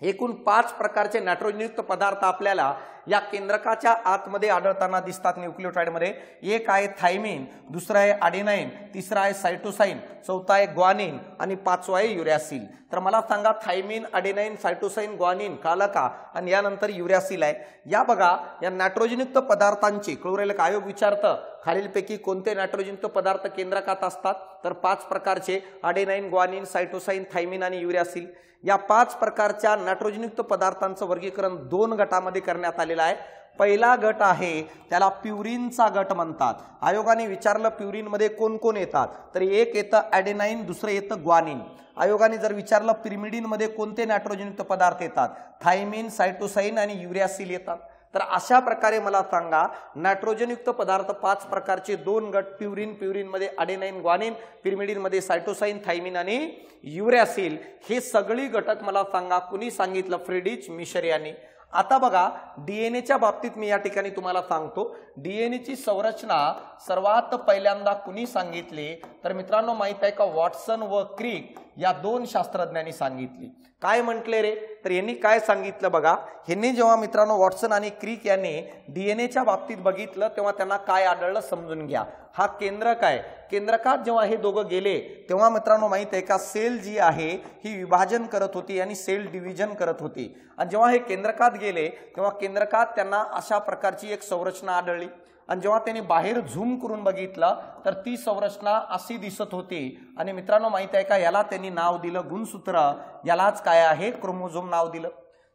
एकूण 5 प्रकारचे नायट्रोजनयुक्त पदार्थ आपल्याला या केंद्रकाच्या आतमध्ये आढळताना दिसतात न्यूक्लियोटाइड मध्ये। एक आहे थायमिन, दुसरा आहे अडेनाइन, तिसरा आहे सायटोसाइन, चौथा आहे ग्वानिन, आणि 5वा आहे युरॅसिल। तर मला सांगा, थायमिन, अडेनाइन, सायटोसाइन, ग्वानिन, काला का, आणि यानंतर युरॅसिल आहे। या बघा, या नायट्रोजनयुक्त पदार्थांची क्लोरेल आयोग विचारतं खालीलपैकी कोणते नायट्रोजनयुक्त पदार्थ केंद्रकात असतात तर 5 प्रकारचे, अडेनाइन, ग्वानिन, सायटोसाइन, थायमिन आणि युरॅसिल। या 5 प्रकारच्या नायट्रोजनयुक्त पदार्थांचं वर्गीकरण 2 गटामध्ये करण्यात आलेलं आहे। पहिला गट आहे त्याला प्युरिनचा गट म्हणतात. आयोगाने विचारलं प्युरिनमध्ये कोण कोण येतात, तर एक येतं ॲडेनाईन, दुसरं येतं ग्वानिन. आयोगाने जर विचारलं पिरिमिडीनमध्ये कोणते नायट्रोजनयुक्त पदार्थ येतात, थायमिन, सायटोसाइन आणि युरॅसिल येतात. तर अशा प्रकारे मला सांगा नायट्रोजनयुक्त पदार्थ 5 प्रकारचे 2 गट, प्युरिनमध्ये ॲडेनाईन, ग्वानिन, पिरिमिडीनमध्ये सायटोसाइन, थायमिन आणि युरॅसिल. हे सगळी घटक मला सांगा कुणी सांगितलं? फ्रेडरिच मिशर यांनी. आता बघा डीएनएच्या बाबतीत मी या ठिकाणी तुम्हाला सांगतो. डीएनएची संरचना सर्वात पहिल्यांदा कुणी सांगितली, तर मित्रांनो माहित आहे का, वॉटसन व क्रिक या 2 शास्त्रज्ञांनी सांगितली. काय म्हटले रे, तर यांनी काय सांगितलं बघा. ह्यांनी जेव्हा मित्रांनो वॉटसन आणि क्रिक यांनी डीएनएच्या बाबतीत बघितलं तेव्हा त्यांना काय आढळलं समजून घ्या. हा केंद्रक आहे, केंद्रकात जेव्हा हे दोघं गेले तेव्हा मित्रांनो माहित आहे का, सेल जी आहे ही विभाजन करत होती आणि सेल डिव्हिजन करत होती. आणि जेव्हा हे केंद्रकात गेले तेव्हा केंद्रकात त्यांना अशा प्रकारची एक संरचना आढळली. आणि जेव्हा त्यांनी बाहेर झूम करून बघितलं तर ती संरचना अशी दिसत होती. आणि मित्रांनो माहित आहे का, याला त्यांनी नाव दिलं गुणसूत्र, यालाच काय आहे क्रोमोझोम नाव दिलं.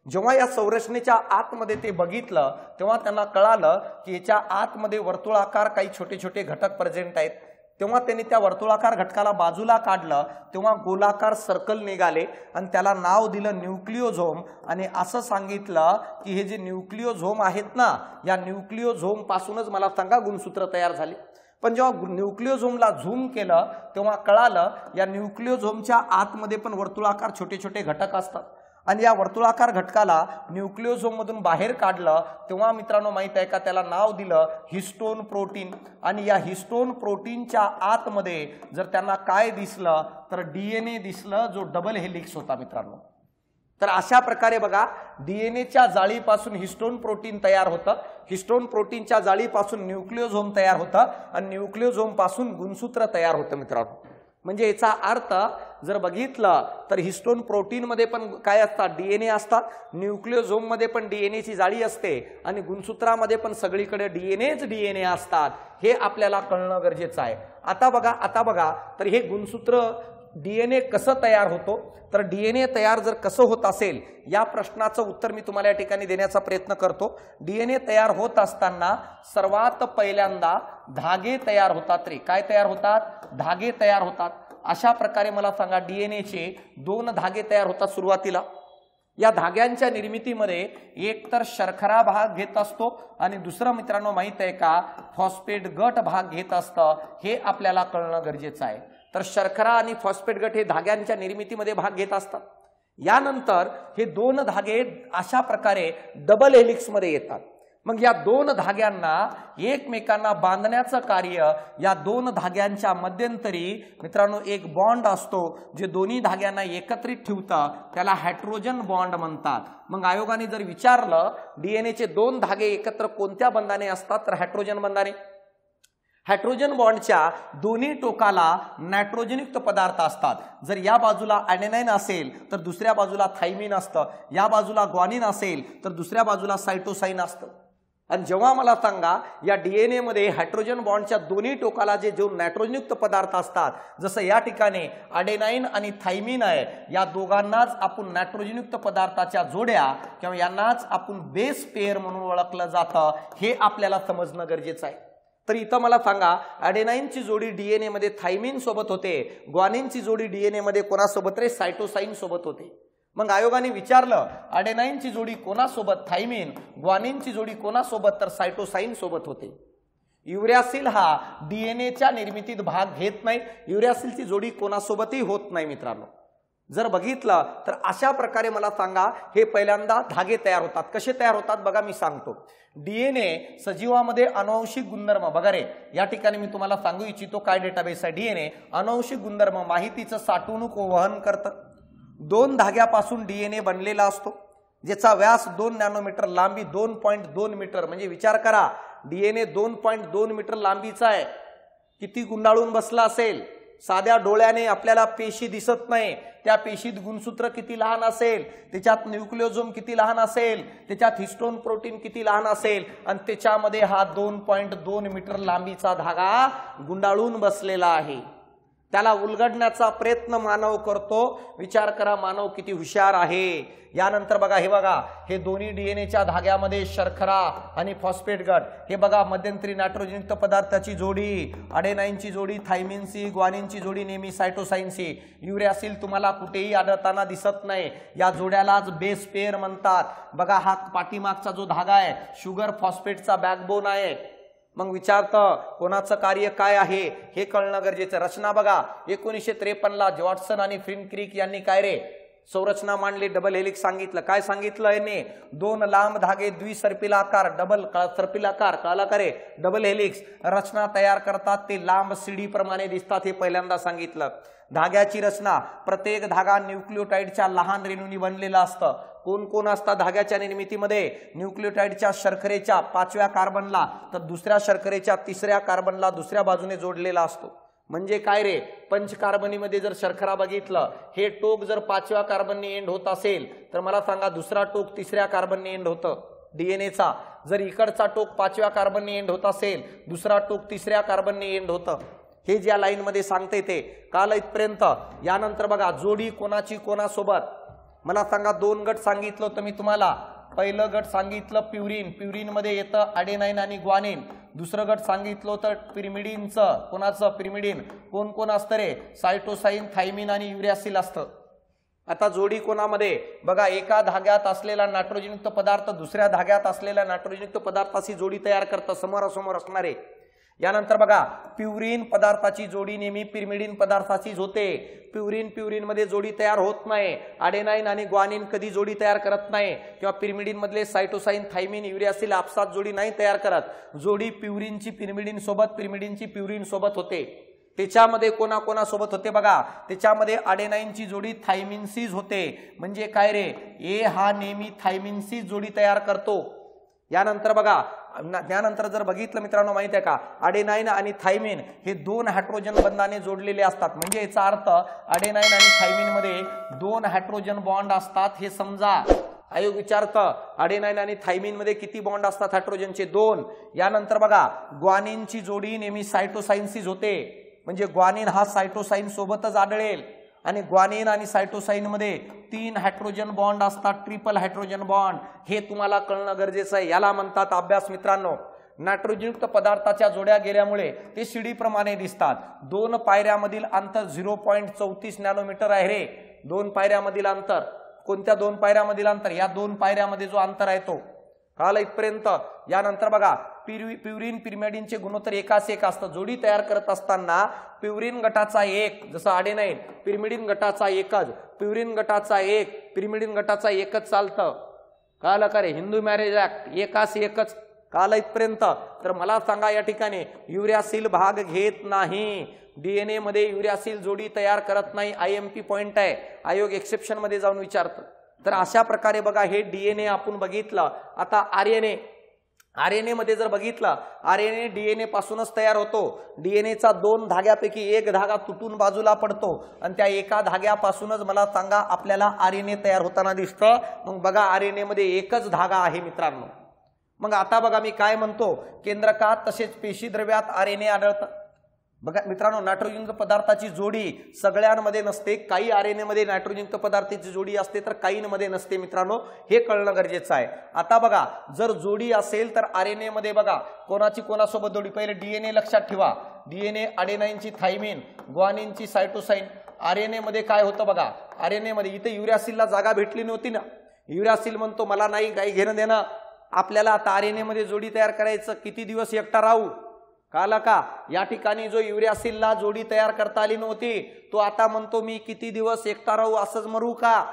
जेव्हा या संरचनेच्या आतमध्ये ते बघितलं तेव्हा त्यांना कळालं की याच्या आतमध्ये वर्तुळाकार काही छोटे छोटे घटक प्रेझेंट आहेत. तेव्हा त्यांनी त्या वर्तुळाकार घटकाला बाजूला काढलं तेव्हा गोलाकार सर्कल निघाले आणि त्याला नाव दिलं न्यूक्लिओझोम. आणि असं सांगितलं की हे जे न्यूक्लिओझोम आहेत ना, या न्यूक्लिओझोम पासूनच मला सांगा गुणसूत्र तयार झाले. पण जेव्हा न्यूक्लिओझोमला झूम केलं तेव्हा कळालं या न्यूक्लिओझोमच्या आतमध्ये पण वर्तुळाकार छोटे छोटे घटक असतात. आणि या वर्तुळाकार घटकाला न्यूक्लिओझोम मधून बाहेर काढलं तेव्हा मित्रांनो माहित आहे का, त्याला नाव दिलं हिस्टोन प्रोटीन. आणि या हिस्टोन प्रोटीनच्या आतमध्ये जर त्यांना काय दिसलं तर डीएनए दिसलं, जो डबल हेलिक्स होता मित्रांनो. तर अशा प्रकारे बघा डीएनएच्या जाळीपासून हिस्टोन प्रोटीन तयार होतं, हिस्टोन प्रोटीनच्या जाळीपासून न्यूक्लिओझोम तयार होतं आणि न्यूक्लिओझोम पासून गुणसूत्र तयार होतं मित्रांनो. म्हणजे याचा अर्थ जर बघितलं तर हिस्टोन प्रोटीन मध्ये पण काय असतात, डीएनए असतात, न्यूक्लिओझोम मध्ये पण डीएनएची जाळी असते आणि गुणसूत्रामध्ये पण सगळीकडे डीएनए असतात. हे आपल्याला कळणं गरजेचं आहे. आता बघा तर हे गुणसूत्र डीएनए कसं तयार होतो, तर डीएनए तयार जर कसं होत असेल या प्रश्नाचं उत्तर मी तुम्हाला या ठिकाणी देण्याचा प्रयत्न करतो. डीएनए तयार होत असताना सर्वात पहिल्यांदा धागे तयार होतात रे. काय तयार होतात? धागे तयार होतात. अशा प्रकारे मला सांगा डीएनएचे 2 धागे तयार होतात सुरुवातीला. या धाग्यांच्या निर्मितीमध्ये एक तर शर्करा भाग घेत असतो आणि दुसरं मित्रांनो माहित आहे का, फॉस्फेट गट भाग घेत असतं. हे आपल्याला कळणं गरजेचं आहे. तर शर्करा आणि फॉस्फेट गट हे धाग्यांच्या निर्मितीमध्ये भाग घेत असतात. यानंतर हे 2 धागे अशा प्रकारे डबल हेलिक्स मध्ये येतात. मग या 2 धाग्यांना एकमेकांना बांधण्याचं कार्य या 2 धाग्यांच्या मध्यंतरी मित्रांनो एक बॉन्ड असतो, जे दोन्ही धाग्यांना एकत्रित ठेवतं, त्याला हायड्रोजन बॉन्ड म्हणतात. मग आयोगाने जर विचारलं डीएनएचे 2 धागे एकत्र कोणत्या बंधाने असतात, तर हायड्रोजन बंधाने. हायड्रोजन बॉन्डच्या दोन्ही टोकाला नायट्रोजनयुक्त पदार्थ असतात. जर या बाजूला ॲडेनाईन असेल तर दुसऱ्या बाजूला थायमिन असतं, या बाजूला ग्वानिन असेल तर दुसऱ्या बाजूला सायटोसाइन असतं. आणि जेव्हा मला सांगा या डीएनए मध्ये हायड्रोजन बॉन्डच्या दोन्ही टोकाला जे नायट्रोजनयुक्त पदार्थ असतात, जसं या ठिकाणी ॲडेनाईन आणि थायमिन आहे, या दोघांनाच आपण नायट्रोजनयुक्त पदार्थाच्या जोड्या किंवा यांनाच आपण बेस पेअर म्हणून ओळखलं जातं. हे आपल्याला समजणं गरजेचं आहे. तर इथं मला सांगा ॲडेनाईनची जोडी डीएनए मध्ये थायमिन सोबत होते, ग्वानिनची जोडी डीएनए मध्ये कोणासोबत रे, सायटोसाइन सोबत होते. मग आयोगाने विचारलं ॲडेनाईनची जोडी कोणासोबत, थायमिन, ग्वानिनची जोडी कोणासोबत, तर सायटोसाइन सोबत होते. युरॅसिल हा डीएनएच्या निर्मितीत भाग घेत नाही, युरॅसिलची जोडी कोणासोबतही होत नाही मित्रांनो. जर बघितलं तर अशा प्रकारे मला सांगा हे पहिल्यांदा धागे तयार होतात. कसे तयार होतात बघा मी सांगतो. डीएनए सजीवामध्ये अनुवांशिक गुणधर्म, बघा रे या ठिकाणी मी तुम्हाला सांगू इच्छितो काय डेटाबेस आहे. डीएनए अनुवांशिक गुणधर्म माहितीचं साठवणूक वहन करतं. 2 धाग्यापासून डीएनए बनलेला असतो, ज्याचा व्यास 2 नॅनोमीटर, लांबी 2.2 मीटर. म्हणजे विचार करा डीएनए 2.2 मीटर लांबीचा आहे. किती गुंडाळून बसला असेल. साध्या डोळ्याने आपल्याला पेशी दिसत नाही, त्या पेशीत गुणसूत्र किती लहान असेल, त्याच्यात न्यूक्लिओझोम किती लहान असेल, त्याच्यात हिस्टोन प्रोटीन किती लहान असेल, आणि त्याच्यामध्ये हा 2.2 मीटर लांबीचा धागा गुंडाळून बसलेला आहे. त्याला उलगडण्याचा प्रयत्न मानव करतो। विचार करा मानव किती हुशार आहे। यानंतर बघा हे दोन्ही डीएनएच्या धाग्यामध्ये शर्करा आणि फॉस्फेट गट, हे बघा मध्यंतरी नायट्रोजनयुक्त पदार्थाची जोडी, अडेनाइनची जोडी थायमिनशी, ग्वानिनची जोडी नेहमी सायटोसाइनशी, युरॅसिल तुम्हाला कुठेही आढळताना दिसत नाही। या जोड्यालाच बेस पेअर म्हणतात। बघा हा पाठीमागचा जो धागा आहे शुगर फॉस्फेटचा बॅकबोन आहे। मग विचारतं कोणाचं कार्य काय आहे हे कळणं गरजेचं। रचना बघा 1953 ला वॉटसन आणि फ्रिनक्रिक यांनी काय रे संरचना मांडली, डबल हेलिक्स सांगितलं। काय सांगितलं याने? दोन लांब धागे द्विसर्पिलाकार डबल सर्पिलाकार कळला का रे डबल हेलिक्स रचना तयार करतात, ते लांब सीडी प्रमाणे दिसतात, हे पहिल्यांदा सांगितलं। धाग्याची रचना, प्रत्येक धागा न्यूक्लियोटाइडच्या लहान रेणूंनी बनलेला असतं। कोण कोण असतात धाग्याच्या निर्मितीमध्ये? न्यूक्लियोटाइडच्या शर्करेच्या 5व्या कार्बनला तर दुसऱ्या शर्करेच्या 3ऱ्या कार्बनला दुसऱ्या बाजूने जोडलेला असतो। म्हणजे काय रे पंचकार्बनीमध्ये जर शर्करा बघितलं, हे टोक जर 5व्या कार्बनने एंड होत असेल तर मला सांगा दुसरा टोक 3ऱ्या कार्बनने एंड होतं डीएनएचा। जर इकडचा टोक 5व्या कार्बनने एंड होत असेल, दुसरा टोक 3ऱ्या कार्बनने एंड होतं। हे ज्या लाईन मध्ये सांगते ते काल इथपर्यंत। यानंतर बघा जोडी कोणाची कोणासोबत, मला सांगा 2 गट सांगितलं तर मी तुम्हाला। पहिलं गट सांगितलं प्युरिन, प्युरिन मध्ये येतं अडेनाइन आणि ग्वानिन। दुसरं गट सांगितलं तर पिरिमिडिनचं, कोणाचं? पिरिमिडिन। कोण कोण असतं रे? सायटोसाइन, थायमिन आणि युरॅसिल असतं। आता जोडी कोणामध्ये? बघा एका धाग्यात असलेला नायट्रोजनयुक्त पदार्थ दुसऱ्या धाग्यात असलेल्या नायट्रोजनयुक्त पदार्थाची जोडी तयार करतं, समोरासमोर असणारे। यानंतर बघा प्युरिन पदार्थाची जोडी नेहमी पिरिमिडिन पदार्थाचीच होते। प्युरिन मध्ये जोडी तयार होत नाही। अडेनाइन आणि ग्वानिन कधी जोडी तयार करत नाही, किंवा पिरिमिडिन मधले सायटोसाइन, थायमिन, युरॅसिल आपसात जोडी नाही तयार करत। जोडी प्युरिनची पिरिमिडिन सोबत, पिरिमिडिनची प्युरिन सोबत होते। त्याच्यामध्ये कोणाकोणासोबत होते बघा, त्याच्यामध्ये अडेनाइनची जोडी थायमिनशीच होते। म्हणजे काय रे, ए हा नेहमी थायमिनशीच जोडी तयार करतो। यानंतर बघा त्यानंतर जर बघितलं मित्रांनो माहिती आहे का, अडेनाइन आणि थायमिन हे 2 हायड्रोजन बंधाने जोडलेले असतात। म्हणजे याचा अर्थ अडेनाइन आणि थायमिन मध्ये 2 हायड्रोजन बॉन्ड असतात, हे समजा। आयोग विचारतं अडेनाइन आणि थायमिन मध्ये किती बॉन्ड असतात हायड्रोजनचे? 2। यानंतर बघा ग्वानिनची जोडी नेहमी सायटोसाइनशीच होते। म्हणजे ग्वानिन हा सायटोसाइन सोबतच आढळेल, आणि ग्वानिन आणि सायटोसाइन मध्ये 3 हायड्रोजन बॉन्ड असतात, ट्रिपल हायड्रोजन बॉन्ड। हे तुम्हाला कळणं गरजेचं आहे। याला म्हणतात अभ्यास मित्रांनो। नायट्रोजनयुक्त पदार्थाच्या जोड्या गेल्यामुळे ते शिडी प्रमाणे दिसतात। 2 पायऱ्यामधील अंतर 0.34 नॅनोमीटर आहे रे। 2 पायऱ्यामधील अंतर, कोणत्या 2 पायऱ्यामधील अंतर? या 2 पायऱ्यामध्ये जो अंतर आहे तो काल इथपर्यंत। यानंतर बघा प्युरिन पिरिमिडिनचे गुणोत्तर 1:1 असतं। जोडी तयार करत असताना प्युरिन गटाचा 1 जसं अडेनाइन, पिरिमिडिन गटाचा 1च, प्युरिन गटाचा 1, पिरिमिडिन गटाचा 1च चालतं। काल का रे हिंदू मॅरेज ऍक्ट 1:1 काल इथपर्यंत। तर मला सांगा या ठिकाणी युरॅसिल भाग घेत नाही, डीएनए मध्ये युरॅसिल जोडी तयार करत नाही। आयएमपी पॉइंट आहे, आयोग एक्सेप्शन मध्ये जाऊन विचारतं। तर अशा प्रकारे बघा हे डीएनए आपण बघितलं। आता आरएनए मध्ये जर बघितलं, आरएनए डीएनए पासूनच तयार होतो। डीएनएचा 2 धाग्यापैकी एक धागा तुटून बाजूला पडतो, आणि त्या एका धाग्यापासूनच मला सांगा आपल्याला आरएनए तयार होताना दिसतं। मग बघा आरएनए मध्ये एकच धागा आहे मित्रांनो। मग आता बघा मी काय म्हणतो, केंद्रकात तसेच पेशीद्रव्यात आरएनए आढळतं। बघा मित्रांनो नायट्रोजनयुक्त पदार्थाची जोडी सगळ्यांमध्ये नसते, काही आरएनए मध्ये नायट्रोजनयुक्त पदार्थाची जोडी असते तर काहींमध्ये नसते मित्रांनो, हे कळणं गरजेचं आहे। आता बघा जर जोडी असेल तर आरएनए मध्ये बघा कोणाची कोणासोबत जोडी, पहिले डीएनए लक्षात ठेवा। डीएनए अडेनाइनची थायमिन, ग्वानिनची सायटोसाइन। आरएनए मध्ये काय होतं बघा, आरएनए मध्ये इथे युरॅसिलला जागा भेटली नव्हती ना, युरॅसिल म्हणतो मला नाही काही घेणं देणं, आपल्याला आता आरएनए मध्ये जोडी तयार करायचं, किती दिवस एकटा राहू? काला का या ठिकाणी जो युरॅसिलला जोडी तयार करता आली नव्हती तो आता म्हणतो मी किती दिवस एकटा राहू, असंच मरू का?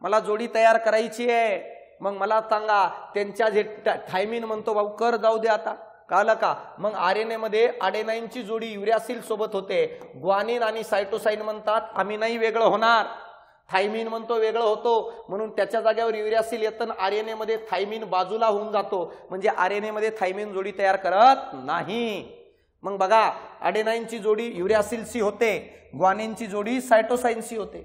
मला जोडी तयार करायची आहे। मग मला सांगा त्यांच्या जे थायमिन म्हणतो भाऊ कर जाऊ दे आता, काला का? मग आरएनए मध्ये अडेनाइनची जोडी युरॅसिल सोबत होते, ग्वानिन आणि सायटोसाइन म्हणतात आम्ही नाही वेगळं होणार, थायमिन म्हणतो वेगळं होतो, म्हणून त्याच्या जागेवर युरॅसिल येतं, आरएनए मध्ये थायमिन बाजूला होऊन जातो, म्हणजे आरएनए मध्ये थायमिन जोडी तयार करत नाही। मग बघा अडेनाइनची जोडी युरॅसिलशी होते, ग्वानिनची जोडी सायटोसाइनशी होते,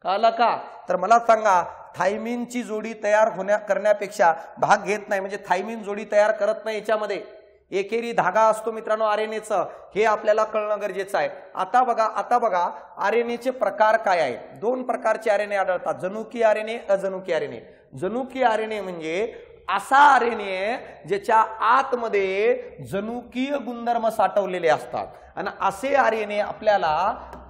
कळलं का? तर मला सांगा थायमिनची जोडी तयार करण्यापेक्षा भाग घेत नाही, म्हणजे थायमिन जोडी तयार करत नाही याच्यामध्ये। एकेरी धागा असतो मित्रांनो आरएनएचं, हे आपल्याला कळणं गरजेचं आहे। आता बघा आरएनएचे प्रकार काय आहेत। दोन प्रकारचे आरएनए आढळतात, जनुकीय आरएनए, अजनुकीय आरएनए। जनुकीय आरएनए म्हणजे असा आरएनए ज्याच्या आतमध्ये जनुकीय गुणधर्म साठवलेले असतात, आणि असे आरएनए आपल्याला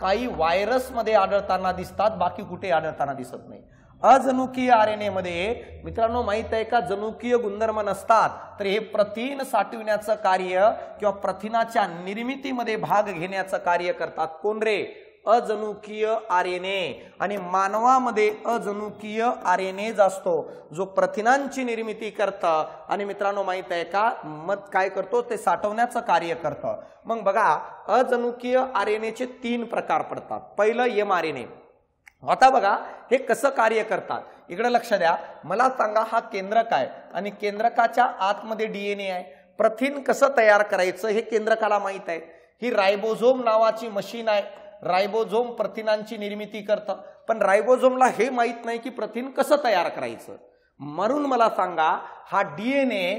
काही व्हायरसमध्ये आढळताना दिसतात, बाकी कुठे आढळताना दिसत नाही। अजनुकीय आरएनए मध्ये मित्रांनो माहित आहे का, जनुकीय गुणधर्म नसतात, तर हे प्रथिन साठवण्याचं कार्य किंवा प्रथिनाच्या निर्मितीमध्ये भाग घेण्याचं कार्य करतात। कोण रे? अजनुकीय आरएनए। आणि मानवामध्ये अजनुकीय आरएनए असतो जो प्रथिनांची निर्मिती करतं, आणि मित्रांनो माहित आहे का, मग काय करतो, ते साठवण्याचं कार्य करतं। मग बघा अजनुकीय आरएनएचे 3 प्रकार पडतात। पहिलं एमआरएनए। आता बघा हे कसं कार्य करतात, इकडे लक्ष द्या। मला सांगा हा केंद्रक आहे आणि केंद्रकाच्या आतमध्ये डीएनए आहे। प्रथिन कसं तयार करायचं हे केंद्रकाला माहित आहे। ही रायबोझोम नावाची मशीन आहे, रायबोझोम प्रथिनांची निर्मिती करतं, पण रायबोझोमला हे माहित नाही की प्रथिन कसं तयार करायचं। म्हणून मला सांगा हा डीएनए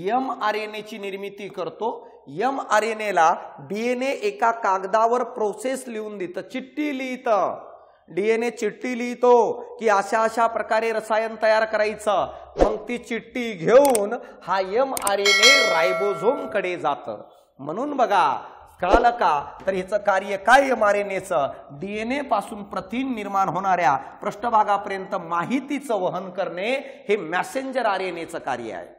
एमआरएनए ची निर्मिती करतो। एमआरएनएला डीएनए एका कागदावर प्रोसेस लिहून देतं, चिठ्ठी लिहितं, डीएनए चिठ्ठी लिहितो की अशा अशा प्रकारे रसायन तयार करायचं। मग ती चिठ्ठी घेऊन हा एमआरएनए रायबोझोम कडे जातं। म्हणून बघा कळालं का, तर ह्याचं कार्य काय एमआरएनएचं, डीएनए पासून प्रथिन निर्माण होणाऱ्या पृष्ठभागापर्यंत माहितीचं वहन करणे हे मेसेंजर आरएनएचं कार्य आहे।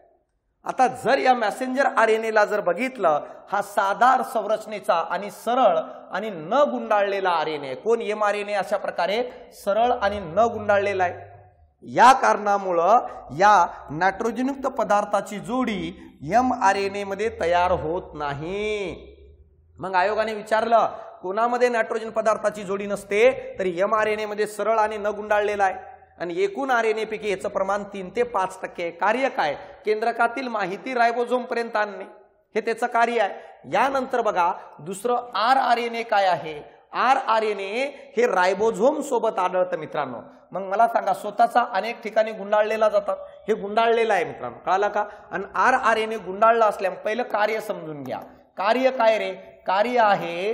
आता जर या मेसेंजर आरएनएला जर बघितलं, हा साधा संरचनेचा आणि सरळ आणि न गुंडाळलेला आरएनए। कोण? एमआरएनए अशा प्रकारे सरळ आणि न गुंडाळलेला आहे। या कारणामुळं या नायट्रोजनयुक्त पदार्थाची जोडी एमआरएनए मध्ये तयार होत नाही। मग आयोगाने विचारलं कोणामध्ये नायट्रोजन पदार्थाची जोडी नसते, तर एमआरएनए मध्ये सरळ आणि न गुंडाळलेला आहे, आणि एकूण आरएनए पैकी याचं प्रमाण 3 ते 5% आहे। कार्य काय? केंद्रकातील माहिती रायबोझोम पर्यंत आणणे, हे त्याचं कार्य आहे। यानंतर बघा दुसरं आरआरएनए काय आहे। आरआरएनए हे रायबोझोम सोबत आढळतं मित्रांनो। मग मला सांगा स्वतःचा अनेक ठिकाणी गुंडाळलेला जातात, हे गुंडाळलेलं आहे मित्रांनो, कळालं का। आणि आरआरएनए गुंडाळला असल्यामुळे पहिलं कार्य समजून घ्या। कार्य काय रे? कार्य आहे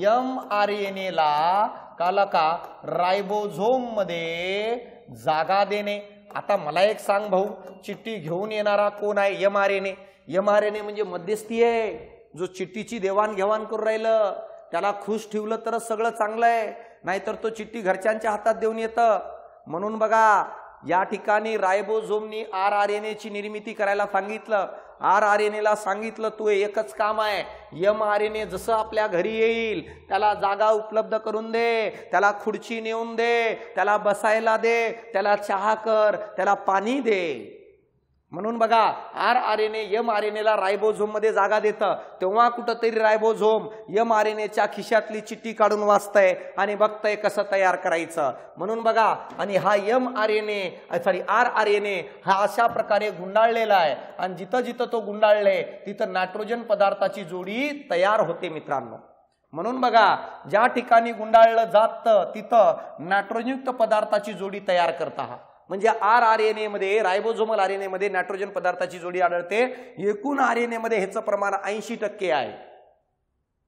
एमआरएनएला कळालं का रायबोझोम मध्ये जागा देणे। आता मला एक सांग भाऊ, चिठ्ठी घेऊन येणारा कोण आहे? एमआरएनए। एमआरएनए म्हणजे मध्यस्थी आहे, जो चिठ्ठीची देवाणघेवाण करून राहिलं, त्याला खुश ठेवलं तर सगळं चांगलं आहे, नाहीतर तो चिठ्ठी घरच्यांच्या हातात देऊन येतं। म्हणून बघा या ठिकाणी रायबोझोमनी आरआरएनए ची निर्मिती करायला सांगितलं। आरआरएनएला सांगितलं तू एकच काम आहे, एमआरएनए जसं आपल्या घरी येईल त्याला जागा उपलब्ध करून दे, त्याला खुर्ची नेऊन दे, त्याला बसायला दे, त्याला चहा कर, त्याला पाणी दे। म्हणून बघा आरआरएनए एमआरएनएला रायबोझोम मध्ये जागा देतं, तेव्हा कुठंतरी रायबोझोम एमआरएनएच्या खिशातली चिठ्ठी काढून वाचतंय आणि बघतंय कसं तयार करायचं। म्हणून बघा, आणि हा आरआरएनए हा अशा प्रकारे गुंडाळलेला आहे, आणि जिथं जिथं तो गुंडाळले तिथं नायट्रोजन पदार्थाची जोडी तयार होते मित्रांनो। म्हणून बघा ज्या ठिकाणी गुंडाळलं जातं तिथं नायट्रोजनयुक्त पदार्थाची जोडी तयार करता हा, म्हणजे आरआरएनए मध्ये रायबोझोमल आरएनए मध्ये नायट्रोजन पदार्थाची जोडी आढळते। एकूण आरएनए मध्ये ह्याचं प्रमाण 80% आहे,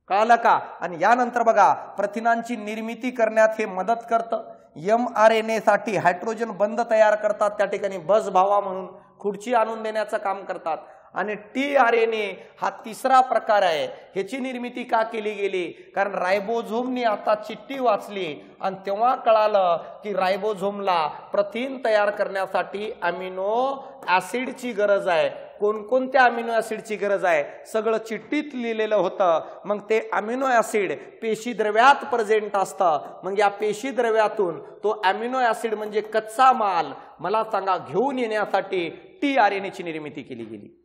कळालं का। आणि यानंतर बघा प्रथिनांची निर्मिती करण्यात हे मदत करतं। एमआरएनए साठी हायड्रोजन बंध तयार करतात, त्या ठिकाणी बस भावा म्हणून खुर्ची आणून देण्याचं काम करतात। आणि टीआरएनए हा तिसरा प्रकार आहे। ह्याची निर्मिती का केली गेली? कारण रायबोझोमने आता चिठ्ठी वाचली आणि तेव्हा कळालं की रायबोझोमला प्रथिन तयार करण्यासाठी अमिनो ऍसिडची गरज आहे। कोणकोणत्या अमिनो ऍसिडची गरज आहे सगळं चिठ्ठीत लिहिलेलं होतं। मग ते अमिनो ऍसिड पेशी द्रव्यात प्रेझेंट असतं, मग या पेशी द्रव्यातून तो अमिनो ऍसिड म्हणजे कच्चा माल मला सांगा घेऊन येण्यासाठी टीआरएनए ची निर्मिती केली गेली।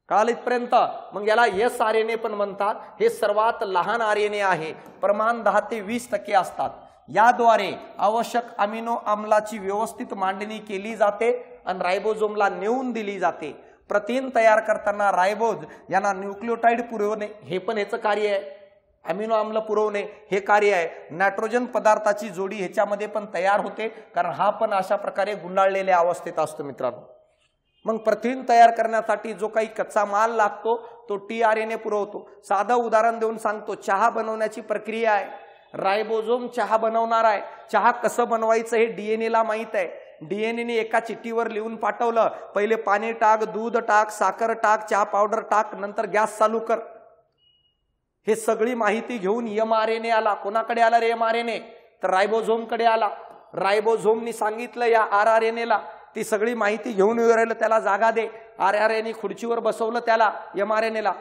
काल इथपर्यंत मग याला एसआरएनए पण म्हणतात। हे सर्वात लहान आरएनए आहे, प्रमाण 10 ते 20% असतात। याद्वारे आवश्यक अमिनो आम्लाची व्यवस्थित मांडणी केली जाते आणि रायबोझोमला नेऊन दिली जाते। प्रथिन तयार करताना रायबोज यांना न्यूक्लियोटाइड पुरवणे हे पण याचं कार्य आहे, अमिनो आम्ल पुरवणे हे कार्य आहे। नायट्रोजन पदार्थाची जोडी ह्याच्यामध्ये पण तयार होते, कारण हा पण अशा प्रकारे गुंडाळलेल्या अवस्थेत असतो मित्रांनो। मग प्रथिन तयार करण्यासाठी जो काही कच्चा माल लागतो तो टीआरएनए पुरवतो. साधं उदाहरण देऊन सांगतो. चहा बनवण्याची प्रक्रिया आहे, रायबोझोम चहा बनवणार आहे. चहा कसं बनवायचं हे डीएनएला माहित आहे. डीएनएने एका चिठ्ठीवर लिहून पाठवलं, पहिले पाणी टाक, दूध टाक, साखर टाक, चहा पावडर टाक, नंतर गॅस चालू कर. हे सगळी माहिती घेऊन एमआरएनए आला. कोणाकडे आला रे एमआरएनए? तर रायबोझोमकडे आला. रायबोझोमनी सांगितलं या आरआरएनएला ती सगळी माहिती घेऊन येऊ राहिलं, त्याला जागा दे. आरआरएनए खुर्चीवर बसवलं त्याला एमआरएनएला.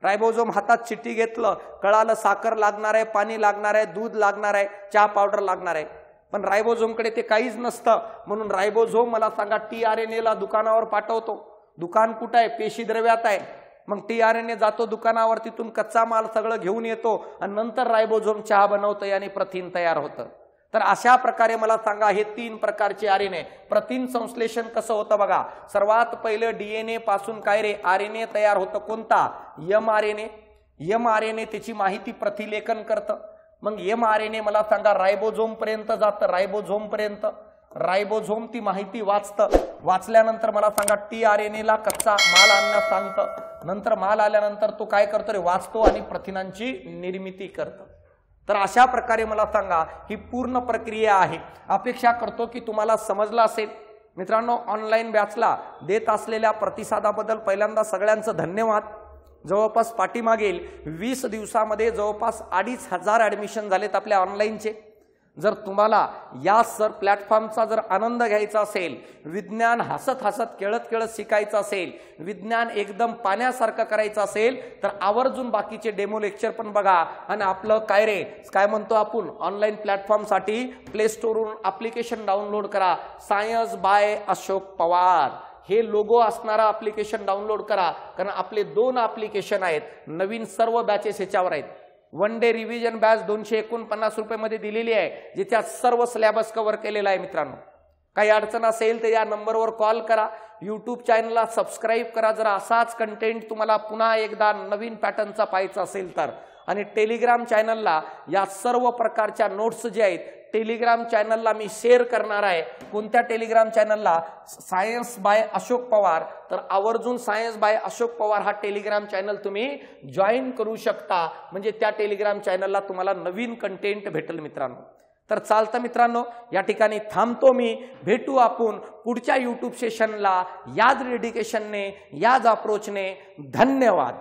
रायबोझोम हातात चिठ्ठी घेतलं, कळालं साखर लागणार आहे, पाणी लागणार आहे, दूध लागणार आहे, चहा पावडर लागणार आहे. पण रायबोझोमकडे ते काहीच नसतं. म्हणून रायबोझोम मला सांगा टीआरएनएला दुकानावर पाठवतो. दुकान कुठं आहे? पेशी द्रव्यात आहे. मग टीआरएनए जातो दुकानावर, तिथून कच्चा माल सगळं घेऊन येतो आणि नंतर रायबोझोम चहा बनवतं आणि प्रथिन तयार होतं. तर अशा प्रकारे मला सांगा हे 3 प्रकारचे आरएनए. प्रथिन संश्लेषण कसं होतं बघा. सर्वात पहिलं डीएनए पासून काय रे आरएनए तयार होतं. कोणता? एमआरएनए. एमआरएनए त्याची माहिती प्रतिलेखन करतं. मग एमआरएनए मला सांगा रायबोझोम पर्यंत जातं. रायबोझोम पर्यंत रायबोझोम ती माहिती वाचतं. वाचल्यानंतर मला सांगा टीआरएनएला कच्चा माल आणण्यास सांगतं. नंतर माल आल्यानंतर तो काय करतो रे? वाचतो आणि प्रथिनांची निर्मिती करतो. तर अशा प्रकारे मला सांगा ही पूर्ण प्रक्रिया आहे. अपेक्षा करतो की तुम्हाला समजलं असेल. मित्रांनो, ऑनलाईन बॅचला देत असलेल्या प्रतिसादाबद्दल पहिल्यांदा सगळ्यांचं धन्यवाद. जवळपास पाठीमागील 20 दिवसामध्ये जवळपास 2500 ॲडमिशन झालेत आपल्या ऑनलाईनचे. जर तुम्हाला या प्लॅटफॉर्मचा जर आनंद घ्यायचा असेल, विज्ञान हसत हसत खेळत खेळत शिकायचं असेल, विज्ञान एकदम पाण्यासारखं करायचं असेल, तर आवर्जून बाकीचे डेमो लेक्चर पण बघा. आणि आपलं काय म्हणतो आपण ऑनलाईन प्लॅटफॉर्मसाठी प्ले स्टोरवरून ॲप्लिकेशन डाउनलोड करा. सायन्स बाय अशोक पवार हे लोगो असणारा ॲप्लिकेशन डाउनलोड करा. कारण आपले 2 ॲप्लिकेशन आहेत. नवीन सर्व बॅचेस ह्याच्यावर आहेत. 1 डे रिव्हिजन बॅच 249 रुपये दिलेली आहे, जिथे सर्व सिलेबस कव्हर केलेला आहे. मित्रांनो, काही अडचण असेल तर या नंबरवर कॉल करा. यूट्यूब चॅनलला सबस्क्राईब करा जर असाच कंटेंट तुम्हाला पुन्हा एकदा नवीन पॅटर्नचा पाहायचा असेल तर. आणि टेलिग्राम चॅनलला या सर्व प्रकारच्या नोट्स जे आहेत टेलिग्राम चॅनलला मी शेअर करणार आहे. कोणत्या टेलिग्राम चॅनलला? Science by Ashok Pawar. तर आवर्जून सायन्स बाय अशोक पवार हा टेलिग्राम चॅनल तुम्ही जॉईन करू शकता. म्हणजे त्या टेलिग्राम चॅनलला तुम्हाला नवीन कंटेंट भेटेल मित्रांनो. तर चालतं मित्रांनो, या ठिकाणी थांबतो मी. भेटू आपण पुढच्या यूट्यूब सेशनला याच डेडिकेशनने, याच अप्रोचने. धन्यवाद.